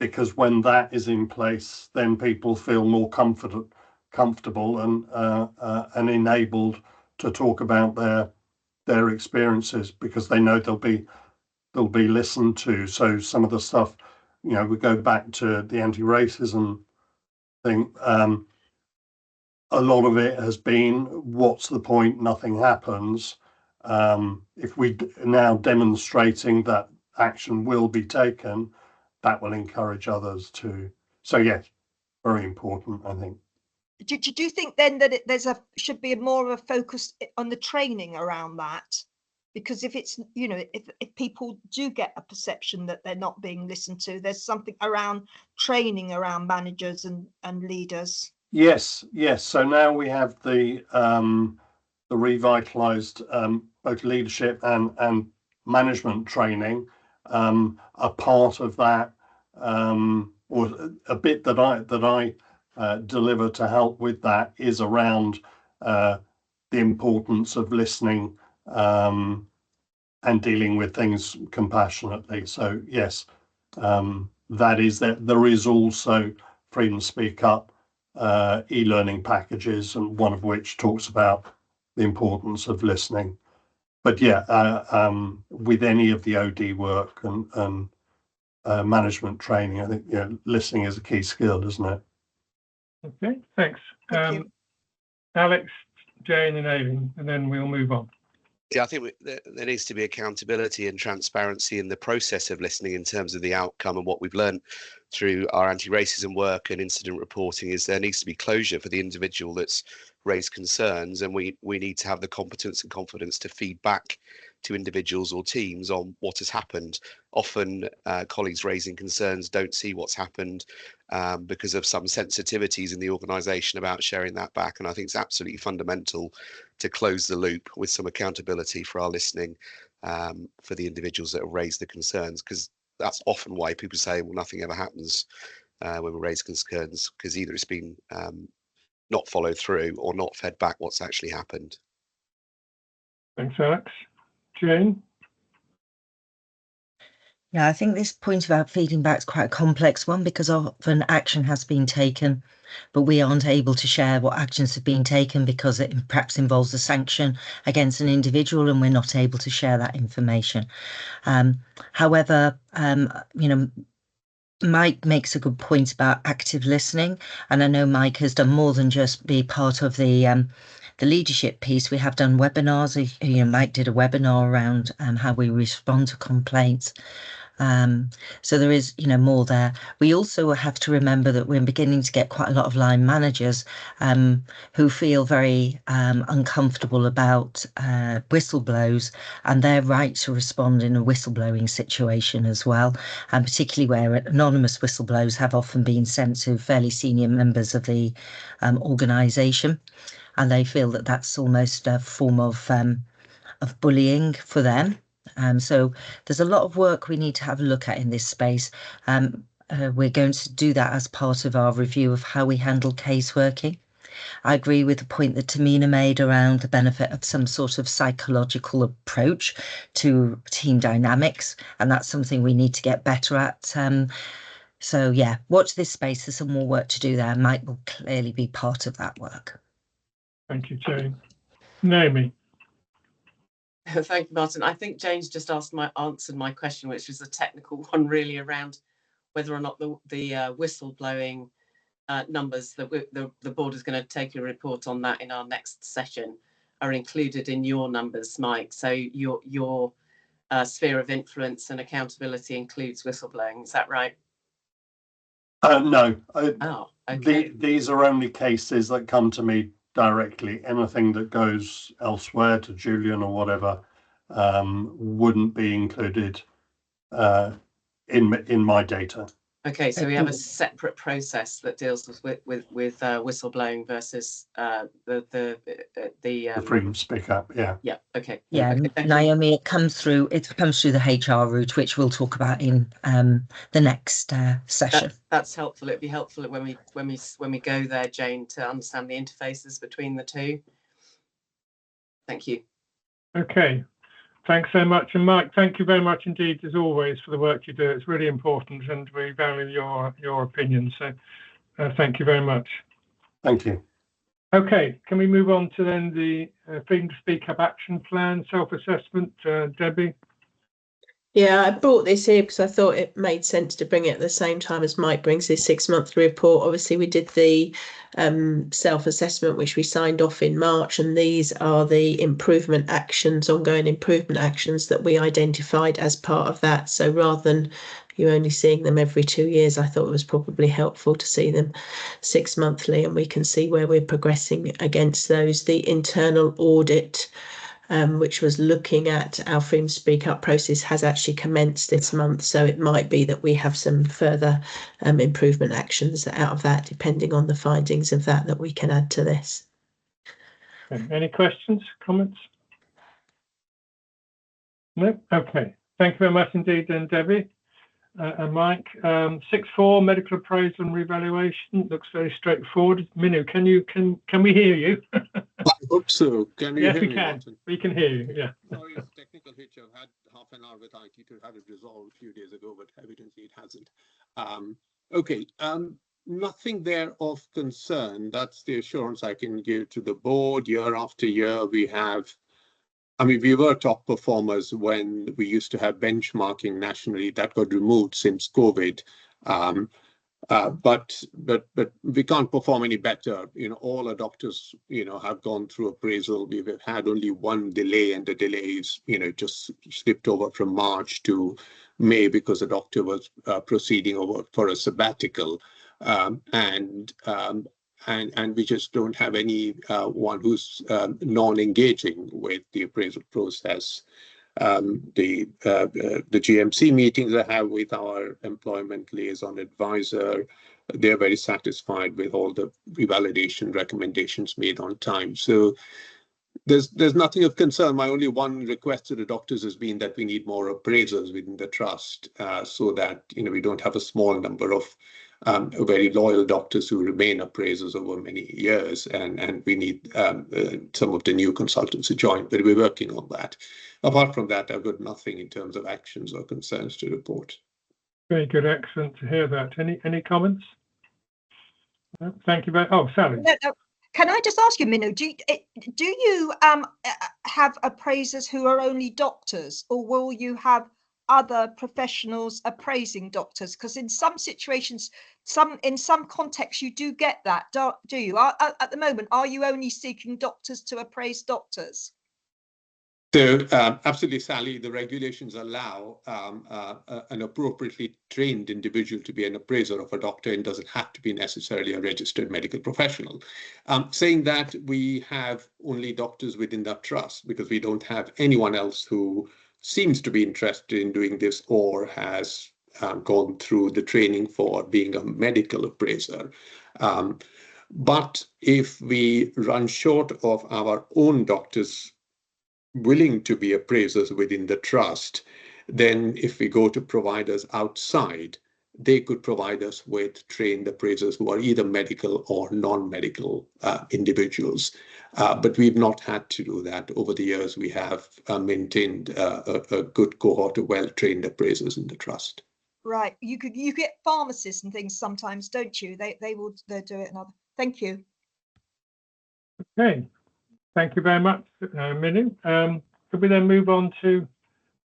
because when that is in place, then people feel more comfortable and enabled to talk about their experiences, because they know they'll be listened to. So some of the stuff, you know, we go back to the anti-racism thing. A lot of it has been, what's the point? Nothing happens. If we now demonstrating that action will be taken, that will encourage others to. So yes, very important, I think. do you think then that should be more of a focus on the training around that? Because if it's, you know, if people do get a perception that they're not being listened to, there's something around training around managers and leaders. Yes. So now we have the revitalized both leadership and management training. A part of that, or a bit that I deliver to help with that, is around the importance of listening and dealing with things compassionately. So yes, that is that. There is also Freedom Speak Up e-learning packages, and one of which talks about the importance of listening. But yeah, with any of the OD work and management training, I think listening is a key skill, isn't it? Okay, thanks. Thank you. Alex, Jane, and Aileen, and then we'll move on. Yeah, I think there needs to be accountability and transparency in the process of listening in terms of the outcome. And what we've learned through our anti-racism work and incident reporting is there needs to be closure for the individual that's raised concerns, and we need to have the competence and confidence to feed back to individuals or teams on what has happened. Often colleagues raising concerns don't see what's happened because of some sensitivities in the organisation about sharing that back. And I think it's absolutely fundamental to close the loop with some accountability for our listening for the individuals that have raised the concerns, because that's often why people say, well, nothing ever happens when we raise concerns, because either it's been not followed through or not fed back what's actually happened. Thanks, Alex. Jane? Yeah, I think this point about feeding back is quite a complex one, because often action has been taken, but we aren't able to share what actions have been taken because it perhaps involves a sanction against an individual, and we're not able to share that information. However, Mike makes a good point about active listening, and I know Mike has done more than just be part of the leadership piece. We have done webinars. Mike did a webinar around how we respond to complaints. So there is, more there. We also have to remember that we're beginning to get quite a lot of line managers who feel very uncomfortable about whistleblowers and their right to respond in a whistleblowing situation as well, and particularly where anonymous whistleblowers have often been sent to fairly senior members of the organisation, and they feel that that's almost a form of bullying for them. So there's a lot of work we need to have a look at in this space. We're going to do that as part of our review of how we handle caseworking. I agree with the point that Tamina made around the benefit of some sort of psychological approach to team dynamics, and that's something we need to get better at. So yeah, watch this space. There's some more work to do there. Mike will clearly be part of that work. Thank you, Jane. Naomi? Thank you, Martin. I think Jane's just answered my question, which was a technical one, really, around whether or not the whistleblowing numbers that the board is going to take a report on that in our next session are included in your numbers, Mike. So your sphere of influence and accountability includes whistleblowing. Is that right? No. Oh, okay. These are only cases that come to me directly. Anything that goes elsewhere to Julian or whatever wouldn't be included in my data. Okay, so we have a separate process that deals with whistleblowing versus the Freedom Speak Up. Yeah. Yeah. Okay. Yeah, Okay, Naomi, it comes through the HR route, which we'll talk about in the next session. That's helpful. It'd be helpful when we go there, Jane, to understand the interfaces between the two. Thank you. Okay. Thanks so much. And Mike, thank you very much indeed, as always, for the work you do. It's really important, and we value your opinion. So thank you very much. Thank you. Okay, can we move on to then the Freedom to Speak Up Action Plan, self-assessment? Debbie? Yeah, I brought this here because I thought it made sense to bring it at the same time as Mike brings his 6-monthly report. Obviously, we did the self-assessment, which we signed off in March, and these are the improvement actions, ongoing improvement actions that we identified as part of that. So rather than you only seeing them every 2 years, I thought it was probably helpful to see them 6 monthly, and we can see where we're progressing against those. The internal audit, which was looking at our Freedom to Speak Up process, has actually commenced this month. So it might be that we have some further improvement actions out of that, depending on the findings of that we can add to this. Okay. Any questions, comments? No? Okay. Thank you very much indeed, then, Debbie. And Mike, 6.4 medical appraisal and revaluation looks very straightforward. Minu, can we hear you? I hope so. Can you yes, hear we me, can. Martin? We can hear you. Yeah. Sorry, it's a technical hitch. I've had half an hour with IT to have it resolved a few days ago, but evidently it hasn't. Okay. Nothing there of concern. That's the assurance I can give to the board. Year after year, we have. I mean, we were top performers when we used to have benchmarking nationally. That got removed since COVID. But we can't perform any better. You know, all our doctors, have gone through appraisal. We've had only one delay, and the delay is, just slipped over from March to May because the doctor was proceeding over for a sabbatical. And we just don't have any one who's non-engaging with the appraisal process. The GMC meetings I have with our employment liaison advisor, they're very satisfied with all the revalidation recommendations made on time. So there's nothing of concern. My only one request to the doctors has been that we need more appraisers within the trust, so that we don't have a small number of very loyal doctors who remain appraisers over many years, and we need some of the new consultants to join, but we're working on that. Apart from that, I've got nothing in terms of actions or concerns to report. Very good, excellent to hear that. Any comments? No? Thank you very. Oh, Sally. No. Can I just ask you, Minu, do you have appraisers who are only doctors, or will you have other professionals appraising doctors? Because in some situations, in some contexts, you do get that, do you? At the moment, are you only seeking doctors to appraise doctors? So absolutely, Sally, the regulations allow an appropriately trained individual to be an appraiser of a doctor and doesn't have to be necessarily a registered medical professional. Saying that, we have only doctors within that trust because we don't have anyone else who seems to be interested in doing this or has gone through the training for being a medical appraiser. But if we run short of our own doctors willing to be appraisers within the trust, then if we go to providers outside, they could provide us with trained appraisers who are either medical or non-medical individuals. But we've not had to do that. Over the years, we have maintained a good cohort of well-trained appraisers in the trust. Right. You get pharmacists and things sometimes, don't you? They'll do it. Thank you. Okay. Thank you very much, Minu. Could we then move on to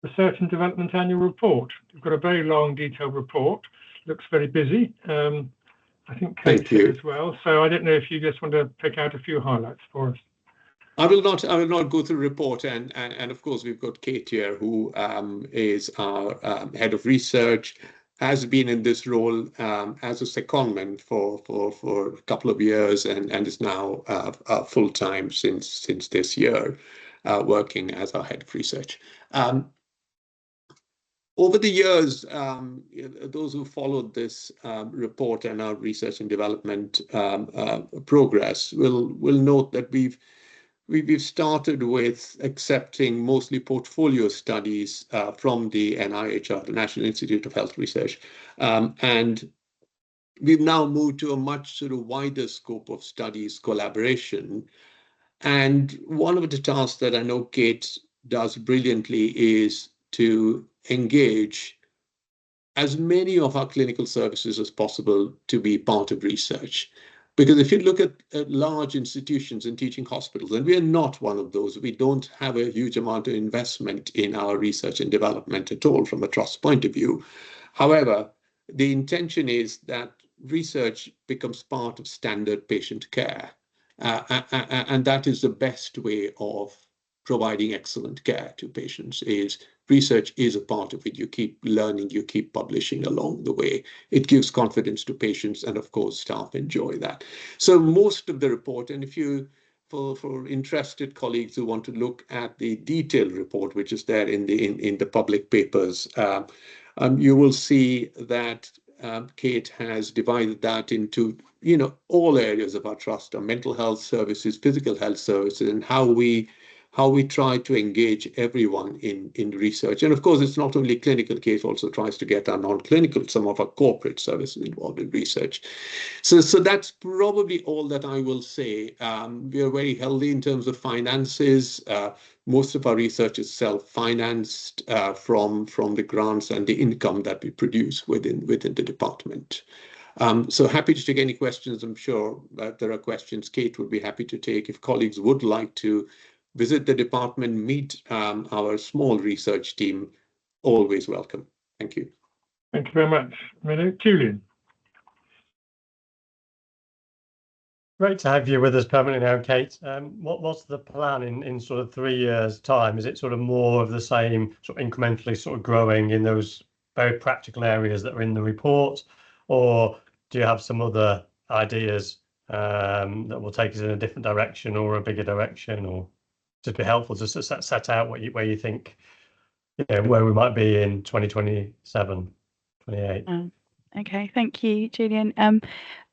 Research and Development Annual Report? We've got a very long, detailed report. Looks very busy. I think Kate as well. So I don't know if you just want to pick out a few highlights for us. I will not go through the report, and of course we've got Kate here, who is our head of research, has been in this role as a secondment for a couple of years, and is now full time since this year, working as our head of research. Over the years, those who followed this report and our research and development progress will note that we've started with accepting mostly portfolio studies from the NIHR, the National Institute of Health Research, and we've now moved to a much sort of wider scope of studies collaboration. And one of the tasks that I know Kate does brilliantly is to engage as many of our clinical services as possible to be part of research. Because if you look at large institutions and teaching hospitals, and we are not one of those, we don't have a huge amount of investment in our research and development at all from a trust point of view. However, the intention is that research becomes part of standard patient care. And that is the best way of providing excellent care to patients. Is research is a part of it. You keep learning, you keep publishing along the way. It gives confidence to patients, and of course staff enjoy that. So most of the report, and if you for interested colleagues who want to look at the detailed report, which is there in the public papers, you will see that Kate has divided that into, all areas of our trust, our mental health services, physical health services, and how we try to engage everyone in research. And of course, it's not only clinical. Kate also tries to get our non-clinical, some of our corporate services involved in research. So that's probably all that I will say. We are very healthy in terms of finances. Most of our research is self-financed from the grants and the income that we produce within the department. So happy to take any questions. I'm sure that there are questions Kate would be happy to take. If colleagues would like to visit the department, meet our small research team, always welcome. Thank you. Thank you very much. Julian. Great to have you with us permanently now, Kate. What's the plan in sort of 3 years' time? Is it sort of more of the same, sort of incrementally sort of growing in those very practical areas that are in the report? Or do you have some other ideas that will take us in a different direction or a bigger direction, or just be helpful to set out where you think, where we might be in 2027, 28? Okay, thank you, Julian.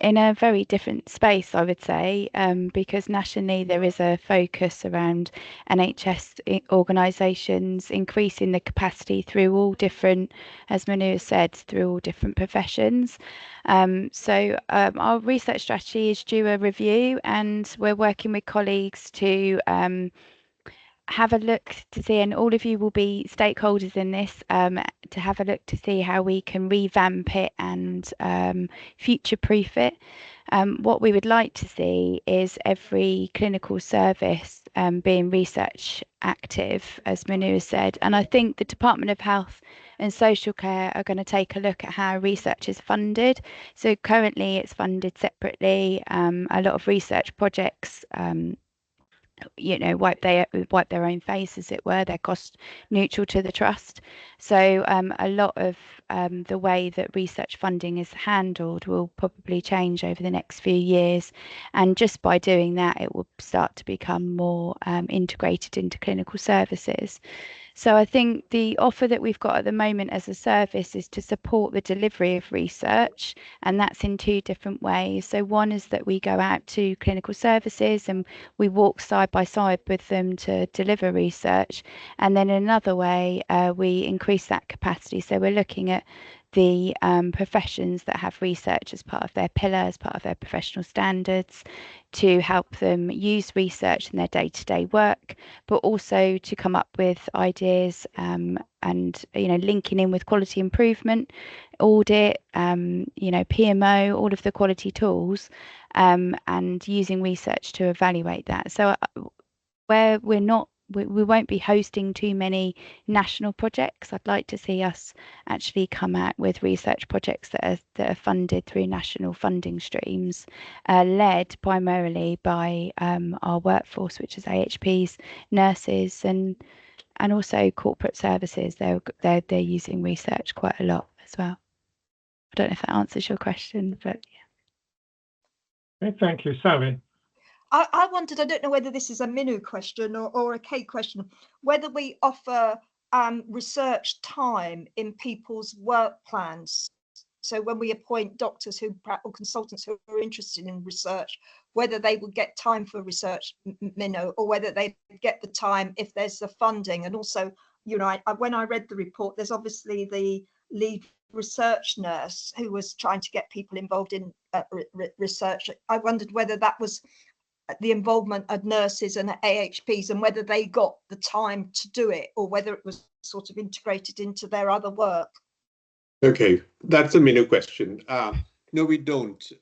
In a very different space, I would say, because nationally there is a focus around NHS organisations increasing the capacity through all different, as Manu has said, through all different professions. So our research strategy is due a review, and we're working with colleagues to have a look to see, and all of you will be stakeholders in this, to have a look to see how we can revamp it and future-proof it. What we would like to see is every clinical service being research active, as Manu has said. And I think the Department of Health and Social Care are going to take a look at how research is funded. So currently it's funded separately. A lot of research projects wipe their own face, as it were. They're cost neutral to the trust. So a lot of the way that research funding is handled will probably change over the next few years, and just by doing that it will start to become more integrated into clinical services. So I think the offer that we've got at the moment as a service is to support the delivery of research, and that's in two different ways. So one is that we go out to clinical services and we walk side by side with them to deliver research. And then another way, we increase that capacity. So we're looking at the professions that have research as part of their pillar, as part of their professional standards, to help them use research in their day-to-day work, but also to come up with ideas and linking in with quality improvement, audit, PMO, all of the quality tools, and using research to evaluate that. So where we won't be hosting too many national projects. I'd like to see us actually come out with research projects that are funded through national funding streams, led primarily by our workforce, which is AHPs, nurses, and also corporate services. They're using research quite a lot as well. I don't know if that answers your question, but yeah. Okay, thank you, Sally. I wondered, I don't know whether this is a Minu question or a Kate question, whether we offer research time in people's work plans. So when we appoint doctors or consultants who are interested in research, whether they will get time for research, or whether they get the time if there's the funding. And also, when I read the report, there's obviously the lead research nurse who was trying to get people involved in research. I wondered whether that was the involvement of nurses and AHPs, and whether they got the time to do it, or whether it was sort of integrated into their other work. Okay, that's a Minu question. No, we don't.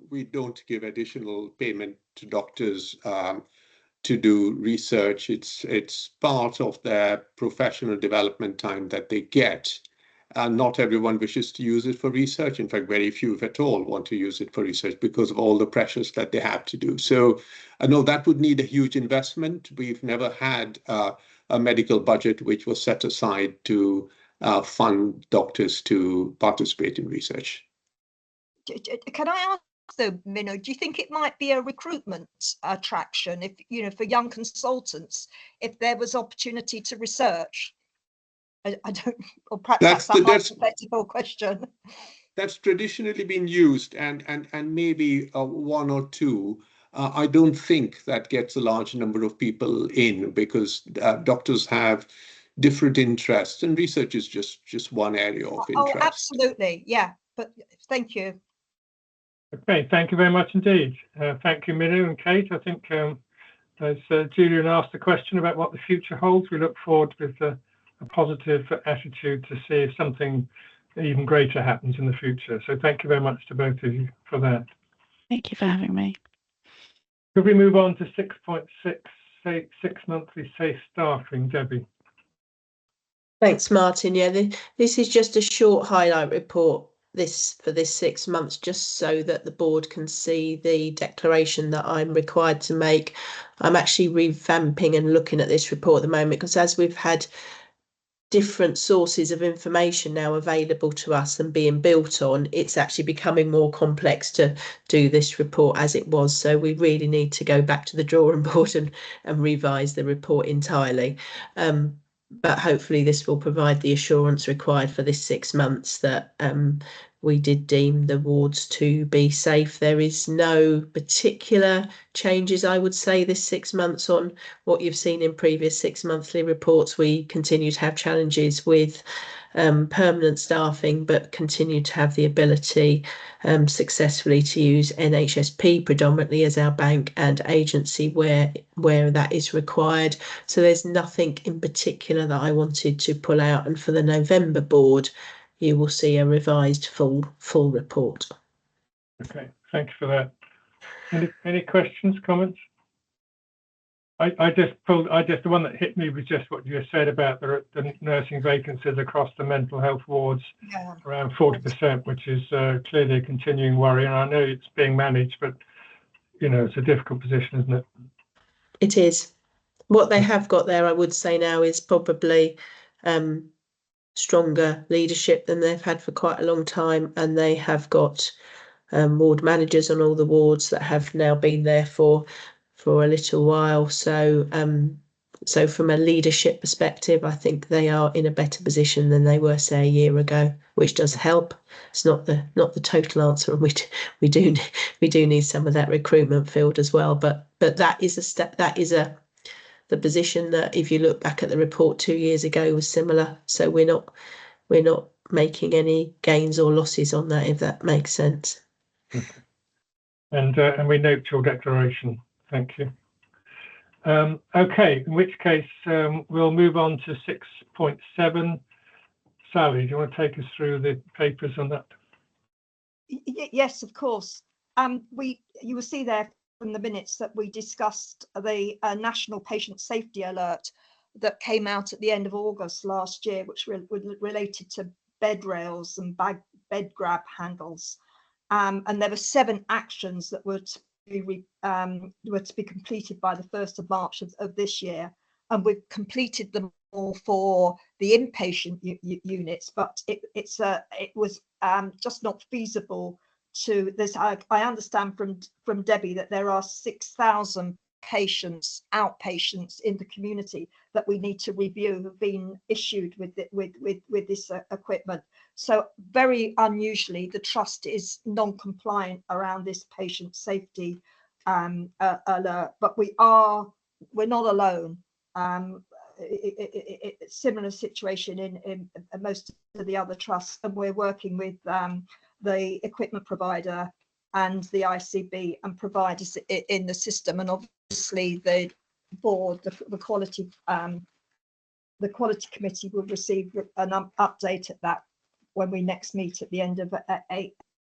We don't give additional payment to doctors to do research. It's part of their professional development time that they get. Not everyone wishes to use it for research. In fact, very few, if at all, want to use it for research because of all the pressures that they have to do. So no, that would need a huge investment. We've never had a medical budget which was set aside to fund doctors to participate in research. Can I ask though, Mino, do you think it might be a recruitment attraction if, you know, for young consultants, if there was opportunity to research? I don't, or perhaps that's a hypothetical question. That's traditionally been used, and maybe one or two. I don't think that gets a large number of people in because doctors have different interests, and research is just one area of interest. Oh, absolutely, yeah. But thank you. Okay, thank you very much indeed. Thank you, Minu and Kate. I think as Julian asked the question about what the future holds, we look forward with a positive attitude to see if something even greater happens in the future. So thank you very much to both of you for that. Thank you for having me. Could we move on to 6.6, 6 monthly safe staffing, Debbie? Thanks, Martin. Yeah, this is just a short highlight report for this 6 months, just so that the board can see the declaration that I'm required to make. I'm actually revamping and looking at this report at the moment because as we've had different sources of information now available to us and being built on, it's actually becoming more complex to do this report as it was. So we really need to go back to the drawing board and revise the report entirely. But hopefully this will provide the assurance required for this 6 months that we did deem the wards to be safe. There is no particular changes, I would say, this 6 months on what you've seen in previous 6 monthly reports. We continue to have challenges with permanent staffing, but continue to have the ability successfully to use NHSP predominantly as our bank and agency where that is required. So there's nothing in particular that I wanted to pull out, and for the November board you will see a revised full report. Okay, thank you for that. Any questions, comments? I just the one that hit me was just what you said about the nursing vacancies across the mental health wards, around 40%, which is clearly a continuing worry. And I know it's being managed, but you know, it's a difficult position, isn't it? It is. What they have got there, I would say now, is probably stronger leadership than they've had for quite a long time, and they have got ward managers on all the wards that have now been there for a little while. So so from a leadership perspective, I think they are in a better position than they were, say, a year ago, which does help. It's not the total answer, and we do need some of that recruitment filled as well. But that is a step. That is the position that, if you look back at the report 2 years ago, was similar. So we're not making any gains or losses on that, if that makes sense. Okay. And we note your declaration. Thank you. Okay, in which case we'll move on to 6.7. Sally, do you want to take us through the papers on that? Yes, of course. You will see there from the minutes that we discussed the National Patient Safety Alert that came out at the end of August last year, which related to bed rails and bed grab handles. And there were 7 actions that were to be completed by the 1st of March of this year, and we've completed them all for the inpatient units, but it was just not feasible to this. I understand from Debbie that there are 6,000 patients, outpatients in the community that we need to review who've been issued with this equipment. So very unusually, the trust is non-compliant around this patient safety alert, but we're not alone. Similar situation in most of the other trusts, and we're working with the equipment provider and the ICB and providers in the system, and obviously the board, the quality committee will receive an update at that when we next meet at the end of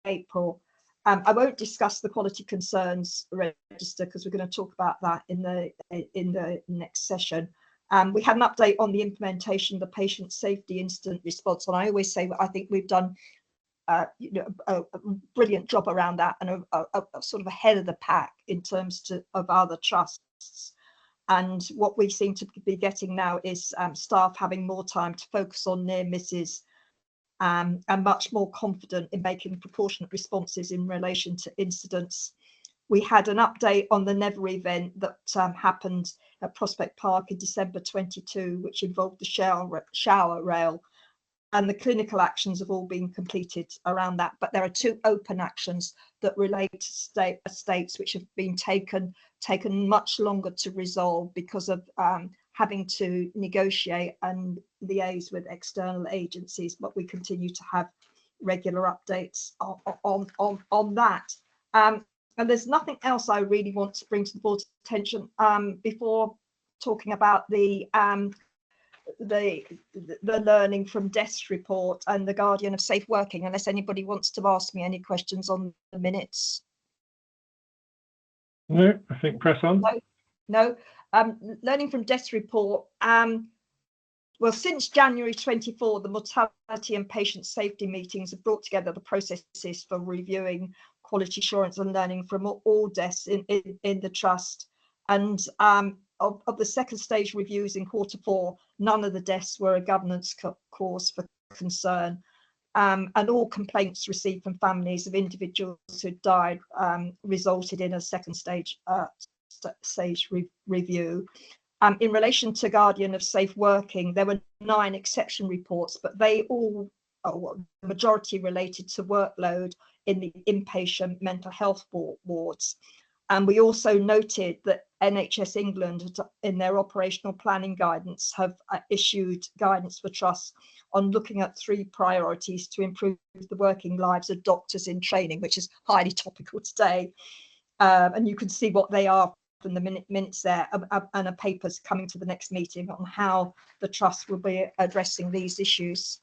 April. I won't discuss the quality concerns register because we're going to talk about that in the next session. We had an update on the implementation of the patient safety incident response, and I always say I think we've done a brilliant job around that, and a sort of ahead of the pack in terms of other trusts. And what we seem to be getting now is staff having more time to focus on near misses, and much more confident in making proportionate responses in relation to incidents. We had an update on the Never event that happened at Prospect Park in December 22, which involved the shower rail, and the clinical actions have all been completed around that. But there are 2 open actions that relate to estates which have been taken much longer to resolve because of having to negotiate and liaise with external agencies, but we continue to have regular updates on that. And there's nothing else I really want to bring to the board's attention before talking about the learning from deaths report and the Guardian of Safe Working, unless anybody wants to ask me any questions on the minutes. No, I think press on. No. Learning from deaths report. Well, since January 24, the mortality and patient safety meetings have brought together the processes for reviewing quality assurance and learning from all deaths in the trust. And of the second stage reviews in Q4, none of the deaths were a governance cause for concern. And all complaints received from families of individuals who died resulted in a second stage review. In relation to Guardian of Safe Working, there were 9 exception reports, but they all, the majority related to workload in the inpatient mental health wards. And we also noted that NHS England, in their operational planning guidance, have issued guidance for trusts on looking at 3 priorities to improve the working lives of doctors in training, which is highly topical today. And you can see what they are from the minutes there, and a paper's coming to the next meeting on how the trust will be addressing these issues.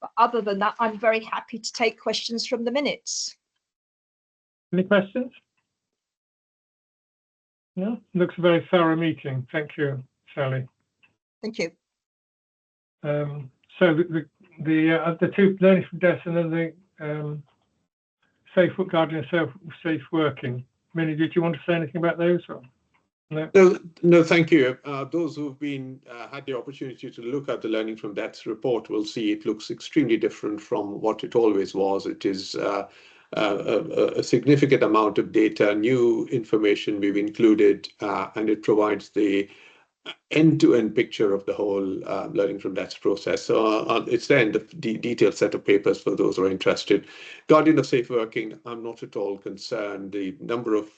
But other than that, I'm very happy to take questions from the minutes. Any questions? No, looks a very thorough meeting. Thank you, Sally. Thank you. So the 2 learning from deaths and then the Guardian of Safe Working. Minnie, did you want to say anything about those? Or? No, thank you. Those who've been had the opportunity to look at the Learning from Deaths report will see it looks extremely different from what it always was. It is a significant amount of data, new information we've included, and it provides the end-to-end picture of the whole Learning from Deaths process. So it's the end of the detailed set of papers for those who are interested. Guardian of Safe Working, I'm not at all concerned. The number of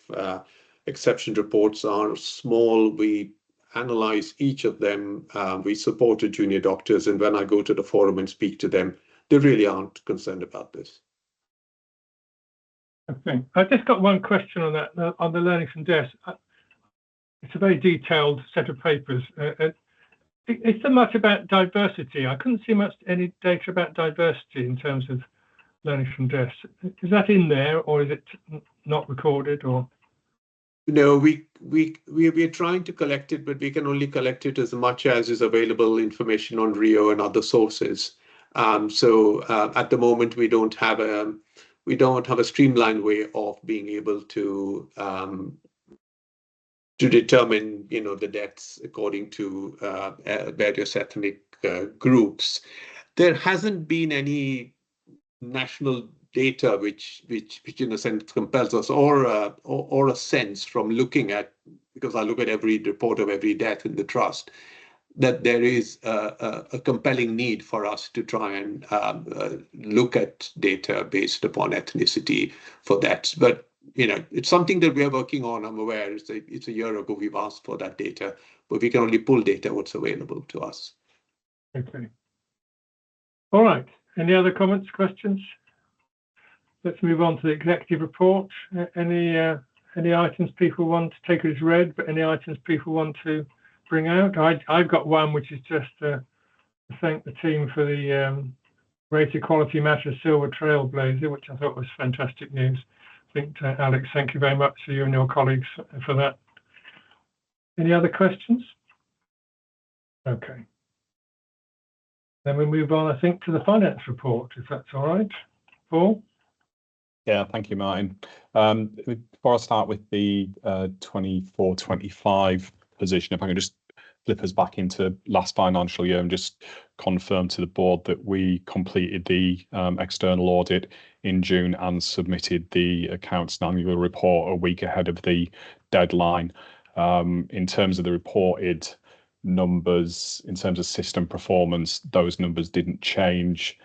exception reports are small. We analyze each of them. We support the junior doctors, and when I go to the forum and speak to them, they really aren't concerned about this. Okay, I just got one question on that, on the learning from deaths. It's a very detailed set of papers. Is there much about diversity? I couldn't see much any data about diversity in terms of learning from deaths. Is that in there, or is it not recorded? Or no, we're trying to collect it, but we can only collect it as much as is available information on Rio and other sources. So at the moment, we don't have a streamlined way of being able to determine, the deaths according to various ethnic groups. There hasn't been any national data which in a sense compels us, or a sense from looking at, because I look at every report of every death in the trust, that there is a compelling need for us to try and look at data based upon ethnicity for that. But it's something that we are working on. I'm aware it's a year ago we've asked for that data, but we can only pull data what's available to us. Okay. All right. Any other comments, questions? Let's move on to the executive report. Any items people want to take as read, but any items people want to bring out? I've got one, which is just to thank the team for the Race Equality Matters Silver Trailblazer, which I thought was fantastic news. think, Alex, thank you very much to you and your colleagues for that. Any other questions? Okay. Then we move on, I think, to the finance report, if that's all right. Paul? Yeah, thank you, Martin. Before I start with the 24-25 position, if I can just flip us back into last financial year and just confirm to the board that we completed the external audit in June and submitted the accounts and annual report a week ahead of the deadline. In terms of the reported numbers, in terms of system performance, those numbers didn't change.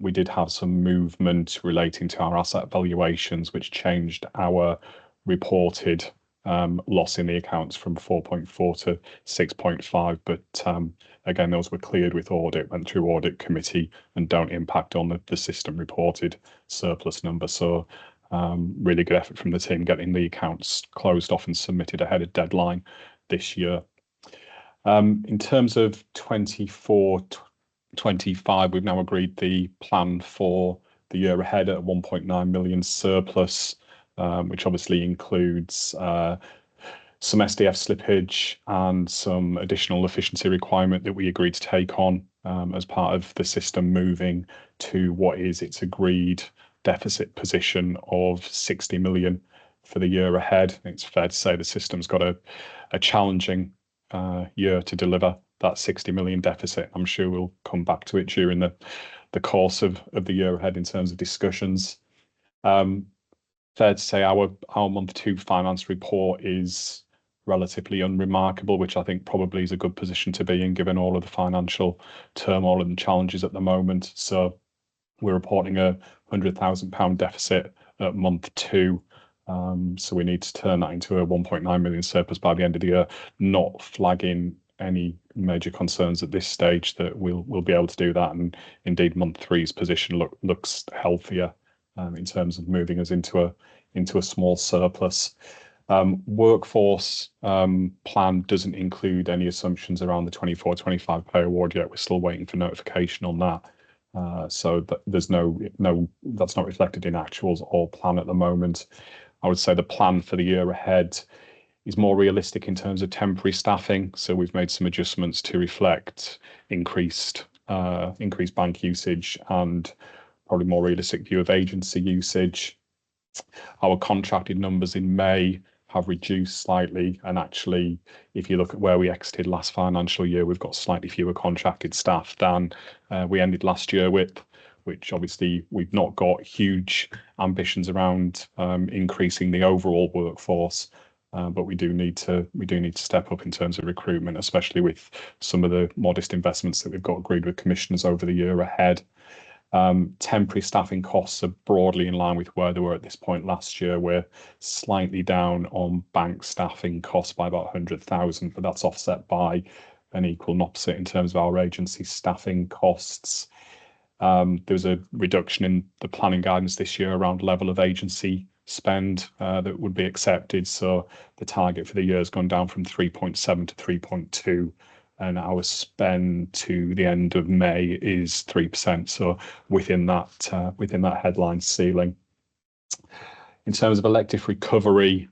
We did have some movement relating to our asset valuations, which changed our reported loss in the accounts from 4.4 to 6.5. But again, those were cleared with audit, went through audit committee, and don't impact on the system reported surplus number. So really good effort from the team getting the accounts closed off and submitted ahead of deadline this year. In terms of 24-25, we've now agreed the plan for the year ahead at 1.9 million surplus, which obviously includes some SDF slippage and some additional efficiency requirement that we agreed to take on as part of the system moving to what is its agreed deficit position of 60 million for the year ahead. It's fair to say the system's got a challenging year to deliver that 60 million deficit. I'm sure we'll come back to it during the course of the year ahead in terms of discussions. Fair to say our month 2 finance report is relatively unremarkable, which I think probably is a good position to be in given all of the financial turmoil and challenges at the moment. So we're reporting a £100,000 deficit at month 2. So we need to turn that into a 1.9 million surplus by the end of the year, not flagging any major concerns at this stage that we'll be able to do that. And indeed, month 3's position looks healthier in terms of moving us into a small surplus. Workforce plan doesn't include any assumptions around the 24-25 pay award yet. We're still waiting for notification on that. So there's that's not reflected in actuals or plan at the moment. I would say the plan for the year ahead is more realistic in terms of temporary staffing. So we've made some adjustments to reflect increased bank usage and probably more realistic view of agency usage. Our contracted numbers in May have reduced slightly, and actually, if you look at where we exited last financial year, we've got slightly fewer contracted staff than we ended last year with, which obviously we've not got huge ambitions around increasing the overall workforce, but we do need to step up in terms of recruitment, especially with some of the modest investments that we've got agreed with commissioners over the year ahead. Temporary staffing costs are broadly in line with where they were at this point last year. We're slightly down on bank staffing costs by about 100,000, but that's offset by an equal and opposite in terms of our agency staffing costs. There was a reduction in the planning guidance this year around level of agency spend that would be accepted. So the target for the year has gone down from 3.7 to 3.2. And our spend to the end of May is 3%. So within that headline ceiling. In terms of elective recovery,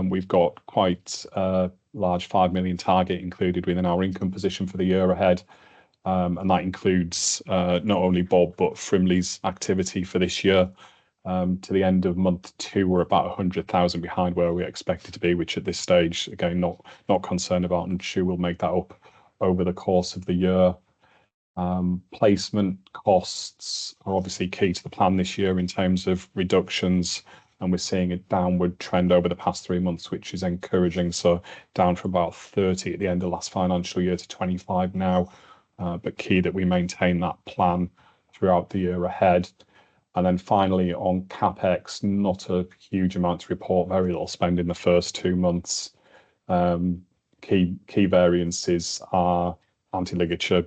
we've got quite a large 5 million target included within our income position for the year ahead. And that includes not only Bob, but Frimley's activity for this year. To the end of month 2, we're about 100,000 behind where we expected to be, which at this stage, again, not concerned about, and sure we'll make that up over the course of the year. Placement costs are obviously key to the plan this year in terms of reductions, and we're seeing a downward trend over the past 3 months, which is encouraging. So down from about 30 at the end of last financial year to 25 now, but key that we maintain that plan throughout the year ahead. And then finally on CapEx, not a huge amount to report, very little spend in the first 2 months. Key variances are anti-ligature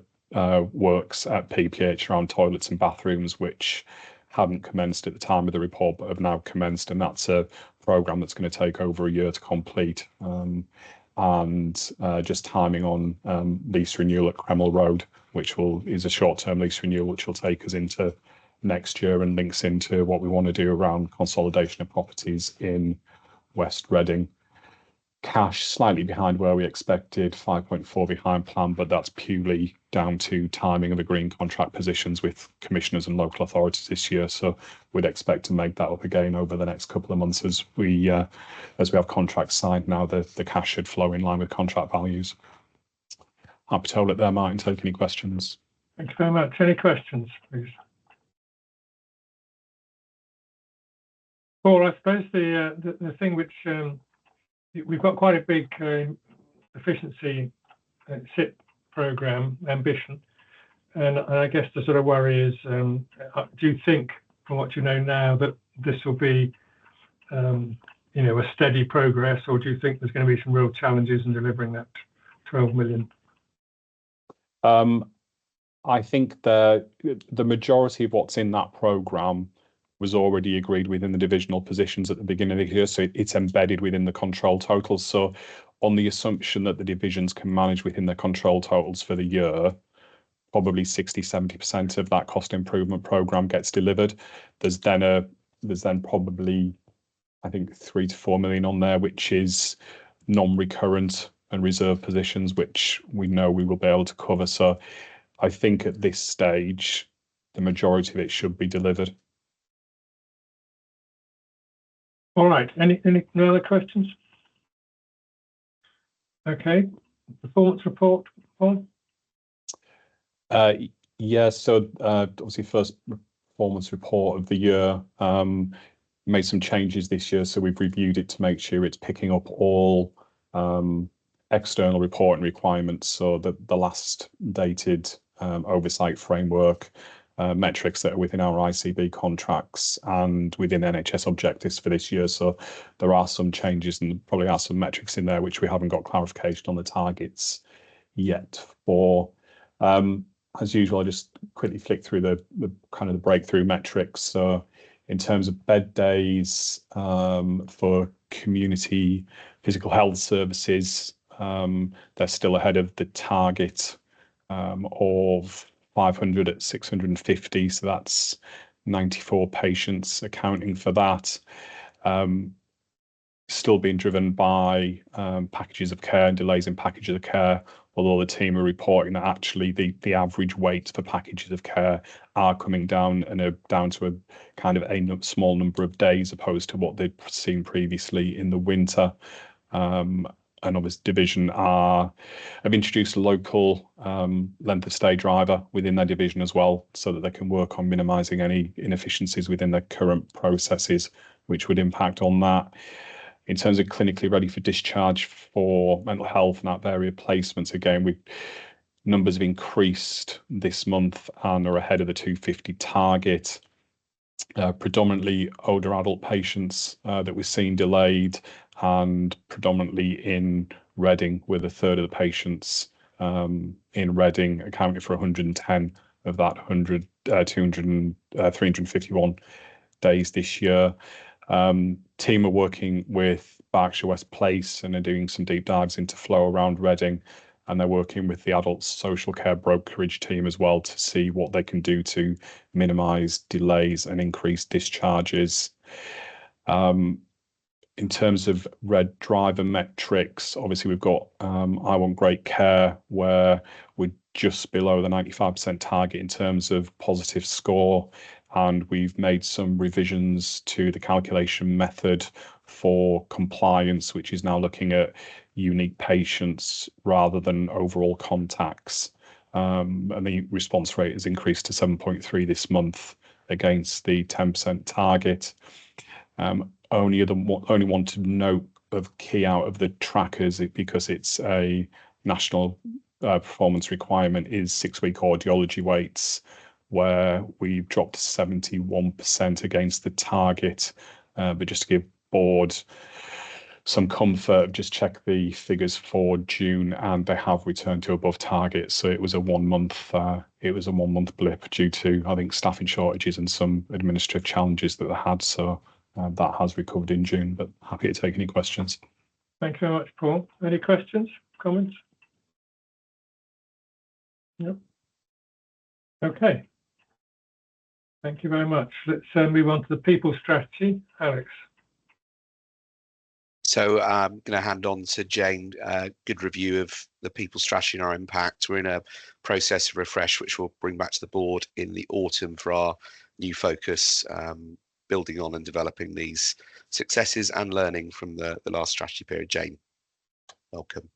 works at PPH around toilets and bathrooms, which hadn't commenced at the time of the report, but have now commenced, and that's a programme that's going to take over a year to complete. And just timing on lease renewal at Kreml Road, which is a short-term lease renewal, which will take us into next year and links into what we want to do around consolidation of properties in West Reading. Cash slightly behind where we expected, 5.4 behind plan, but that's purely down to timing of agreeing contract positions with commissioners and local authorities this year. So we'd expect to make that up again over the next couple of months as we have contracts signed now. The cash should flow in line with contract values. Happy to hold it there, Martin. Take any questions. Thanks very much. Any questions, please? Paul, I suppose the thing which we've got quite a big efficiency SIP program ambition, and I guess the sort of worry is, do you think, from what you know now, that this will be, a steady progress, or do you think there's going to be some real challenges in delivering that 12 million? I think the majority of what's in that program was already agreed within the divisional positions at the beginning of the year, so it's embedded within the control totals. So on the assumption that the divisions can manage within their control totals for the year, probably 60-70% of that cost improvement program gets delivered. There's then probably, I think, 3 to 4 million on there, which is non-recurrent and reserve positions, which we know we will be able to cover. So I think at this stage, the majority of it should be delivered. All right. Any other questions? Okay. Performance report, Paul? Yeah. So obviously, first performance report of the year. Made some changes this year, so we've reviewed it to make sure it's picking up all external reporting requirements. So the last dated oversight framework. Metrics that are within our ICB contracts and within NHS objectives for this year. So there are some changes and probably are some metrics in there which we haven't got clarification on the targets yet for. As usual, I'll just quickly flick through the kind of the breakthrough metrics. So in terms of bed days for community physical health services, they're still ahead of the target of 500 at 650, so that's 94 patients accounting for that. Still being driven by packages of care and delays in packages of care, although the team are reporting that actually the average wait for packages of care are coming down and are down to a kind of a small number of days opposed to what they'd seen previously in the winter. And obviously division have introduced a local length of stay driver within their division as well, so that they can work on minimising any inefficiencies within their current processes, which would impact on that. In terms of clinically ready for discharge for mental health and that various placements, again, numbers have increased this month and are ahead of the 250 target. Predominantly older adult patients that we're seeing delayed, and predominantly in Reading, with a third of the patients in Reading accounting for 110 of that 351 days this year. Team are working with Berkshire West Place and are doing some deep dives into flow around Reading, and they're working with the adult social care brokerage team as well to see what they can do to minimise delays and increase discharges. In terms of red driver metrics, obviously we've got I Want Great Care, where we're just below the 95% target in terms of positive score, and we've made some revisions to the calculation method for compliance, which is now looking at unique patients rather than overall contacts. And the response rate has increased to 7.3 this month against the 10% target. Only one to note of key out of the trackers, because it's a national performance requirement, is 6-week audiology waits, where we've dropped to 71% against the target. But just to give board some comfort, just check the figures for June, and they have returned to above target. So it was a 1 month blip due to, I think, staffing shortages and some administrative challenges that they had. So that has recovered in June, but happy to take any questions. Thank you very much, Paul. Any questions, comments? No. Okay. Thank you very much. Let's move on to the people strategy. Alex. So I'm going to hand on to Jane. Good review of the people strategy and our impact. We're in a process of refresh, which we'll bring back to the board in the autumn for our new focus, building on and developing these successes and learning from the last strategy period. Jane, welcome.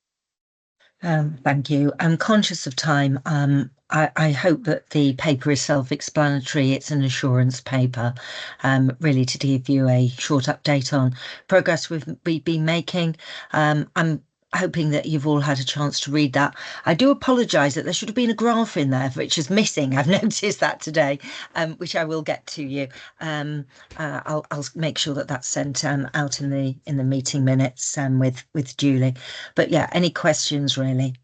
Thank you. I'm conscious of time. I hope that the paper is self-explanatory. It's an assurance paper, really to give you a short update on progress we've been making. I'm hoping that you've all had a chance to read that. I do apologise that there should have been a graph in there, which is missing. I've noticed that today, which I will get to you. I'll make sure that that's sent out in the meeting minutes with Julie. But yeah, any questions really?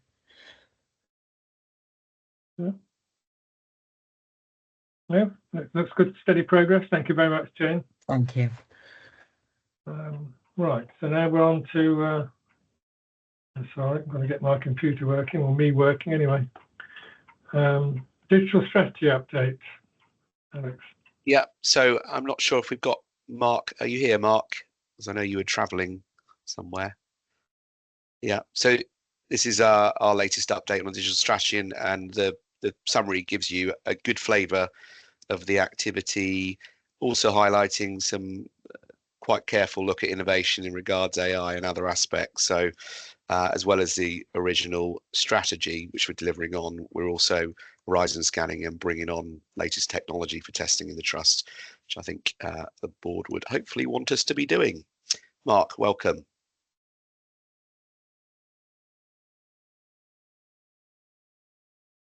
No, looks good. Steady progress. Thank you very much, Jane. Thank you. Right, so now we're on to. Sorry, I'm going to get my computer working, or me working anyway. Digital strategy update, Alex. Yeah, so I'm not sure if we've got Mark. Are you here, Mark? Because I know you were travelling somewhere. Yeah, so this is our latest update on digital strategy, and the summary gives you a good flavour of the activity, also highlighting some quite careful look at innovation in regards AI and other aspects. So as well as the original strategy, which we're delivering on, we're also horizon scanning and bringing on latest technology for testing in the trust, which I think the board would hopefully want us to be doing. Mark, welcome.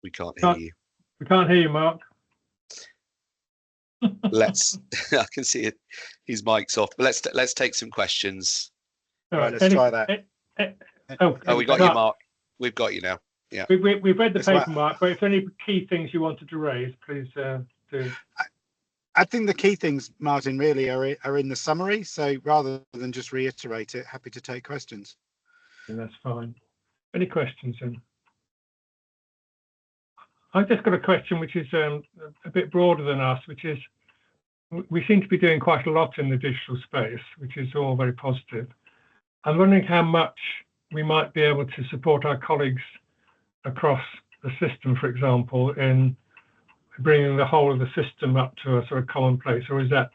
We can't hear you. We can't hear you, Mark. Let's. I can see it. His mic's off. But let's take some questions. All right, let's try that. Oh, we got you, Mark. We've got you now. Yeah. We've read the paper, Mark. But if any key things you wanted to raise, please do. I think the key things, Martin, really are in the summary. So rather than just reiterate it, happy to take questions. And that's fine. Any questions then? I've just got a question which is a bit broader than us, which is we seem to be doing quite a lot in the digital space, which is all very positive. I'm wondering how much we might be able to support our colleagues across the system, for example, in bringing the whole of the system up to a sort of common place, or is that,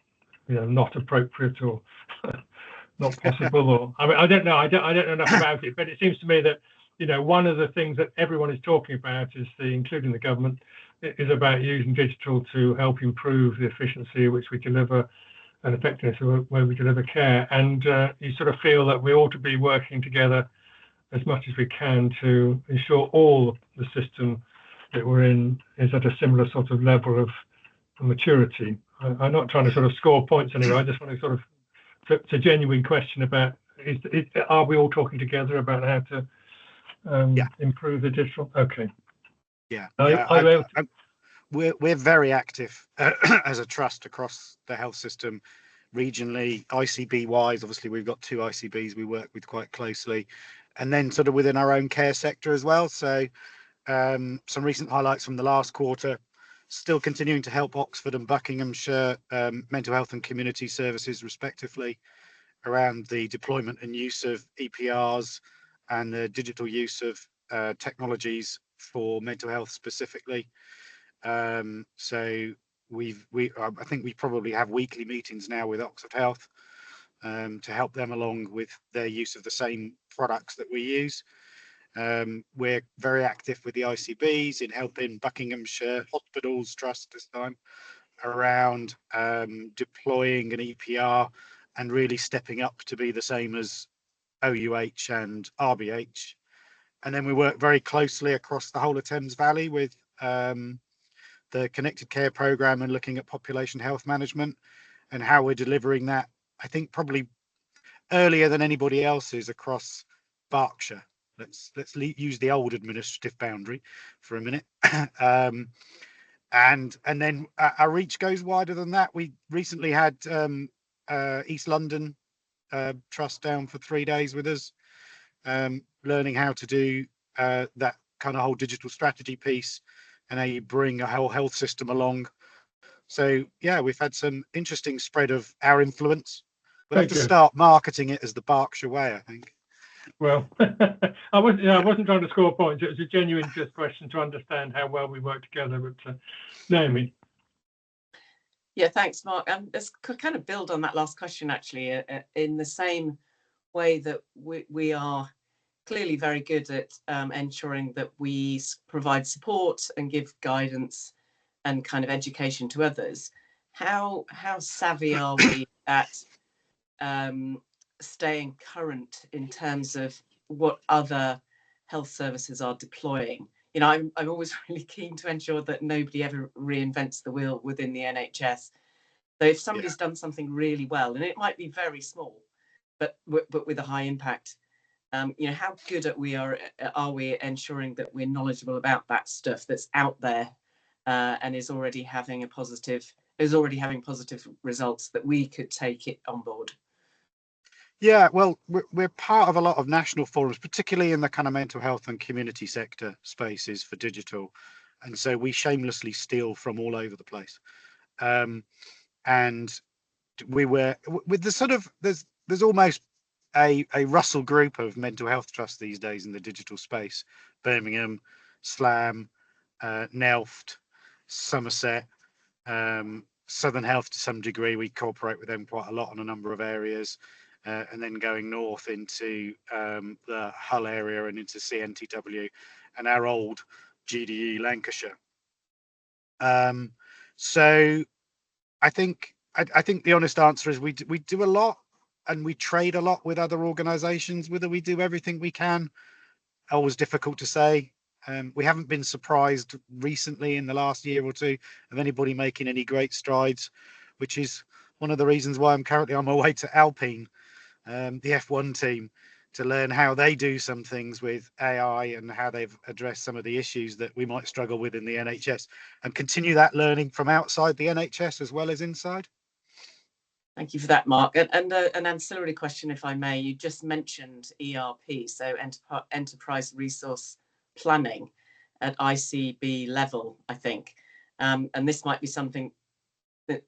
not appropriate or not possible? Or I mean, I don't know. I don't know enough about it, but it seems to me that one of the things that everyone is talking about is including the government, is about using digital to help improve the efficiency at which we deliver and effectiveness where we deliver care. And you sort of feel that we ought to be working together as much as we can to ensure all the system that we're in is at a similar sort of level of maturity. I'm not trying to sort of score points anyway. I just want to sort of, it's a genuine question about, are we all talking together about how to improve the digital? Okay. Yeah. We're very active as a trust across the health system regionally, ICB wise. Obviously, we've got 2 ICBs we work with quite closely, and then sort of within our own care sector as well. So some recent highlights from the last quarter: still continuing to help Oxford and Buckinghamshire mental health and community services respectively around the deployment and use of EPRs and the digital use of technologies for mental health specifically. So I think we probably have weekly meetings now with Oxford Health to help them along with their use of the same products that we use. We're very active with the ICBs in helping Buckinghamshire Hospitals Trust this time around deploying an EPR and really stepping up to be the same as OUH and RBH. And then we work very closely across the whole of Thames Valley with the Connected Care Programme and looking at population health management and how we're delivering that, I think probably earlier than anybody else is across Berkshire. Let's use the old administrative boundary for a minute. And then our reach goes wider than that. We recently had East London Trust down for 3 days with us, learning how to do that kind of whole digital strategy piece and how you bring a whole health system along. So yeah, we've had some interesting spread of our influence. We'll Very have to good. start marketing it as the Berkshire way, I think. Well, I wasn't trying to score points. It was a genuine just question to understand how well we work together. But Naomi. Yeah, thanks, Mark. Let's kind of build on that last question, actually, in the same way that we are clearly very good at ensuring that we provide support and give guidance and kind of education to others. How savvy are we at staying current in terms of what other health services are deploying? You know, I'm always really keen to ensure that nobody ever reinvents the wheel within the NHS. So if somebody's done something really well, and it might be very small, but with a high impact, you know, how good are we ensuring that we're knowledgeable about that stuff that's out there and is already having positive results that we could take it on board? Yeah, well, we're part of a lot of national forums, particularly in the kind of mental health and community sector spaces for digital. And so we shamelessly steal from all over the place. And we were with the sort of, there's almost a Russell group of mental health trusts these days in the digital space: Birmingham, SLAM, Nelft, Somerset, Southern Health to some degree. We cooperate with them quite a lot on a number of areas. And then going north into the Hull area and into CNTW and our old GDE Lancashire. So I think the honest answer is we do a lot, and we trade a lot with other organisations. Whether we do everything we can, always difficult to say. We haven't been surprised recently in the last year or two of anybody making any great strides, which is one of the reasons why I'm currently on my way to Alpine, the F1 team, to learn how they do some things with AI and how they've addressed some of the issues that we might struggle with in the NHS, and continue that learning from outside the NHS as well as inside. Thank you for that, Mark. And an ancillary question, if I may. You just mentioned ERP, so Enterprise Resource Planning at ICB level, I think. And this might be something that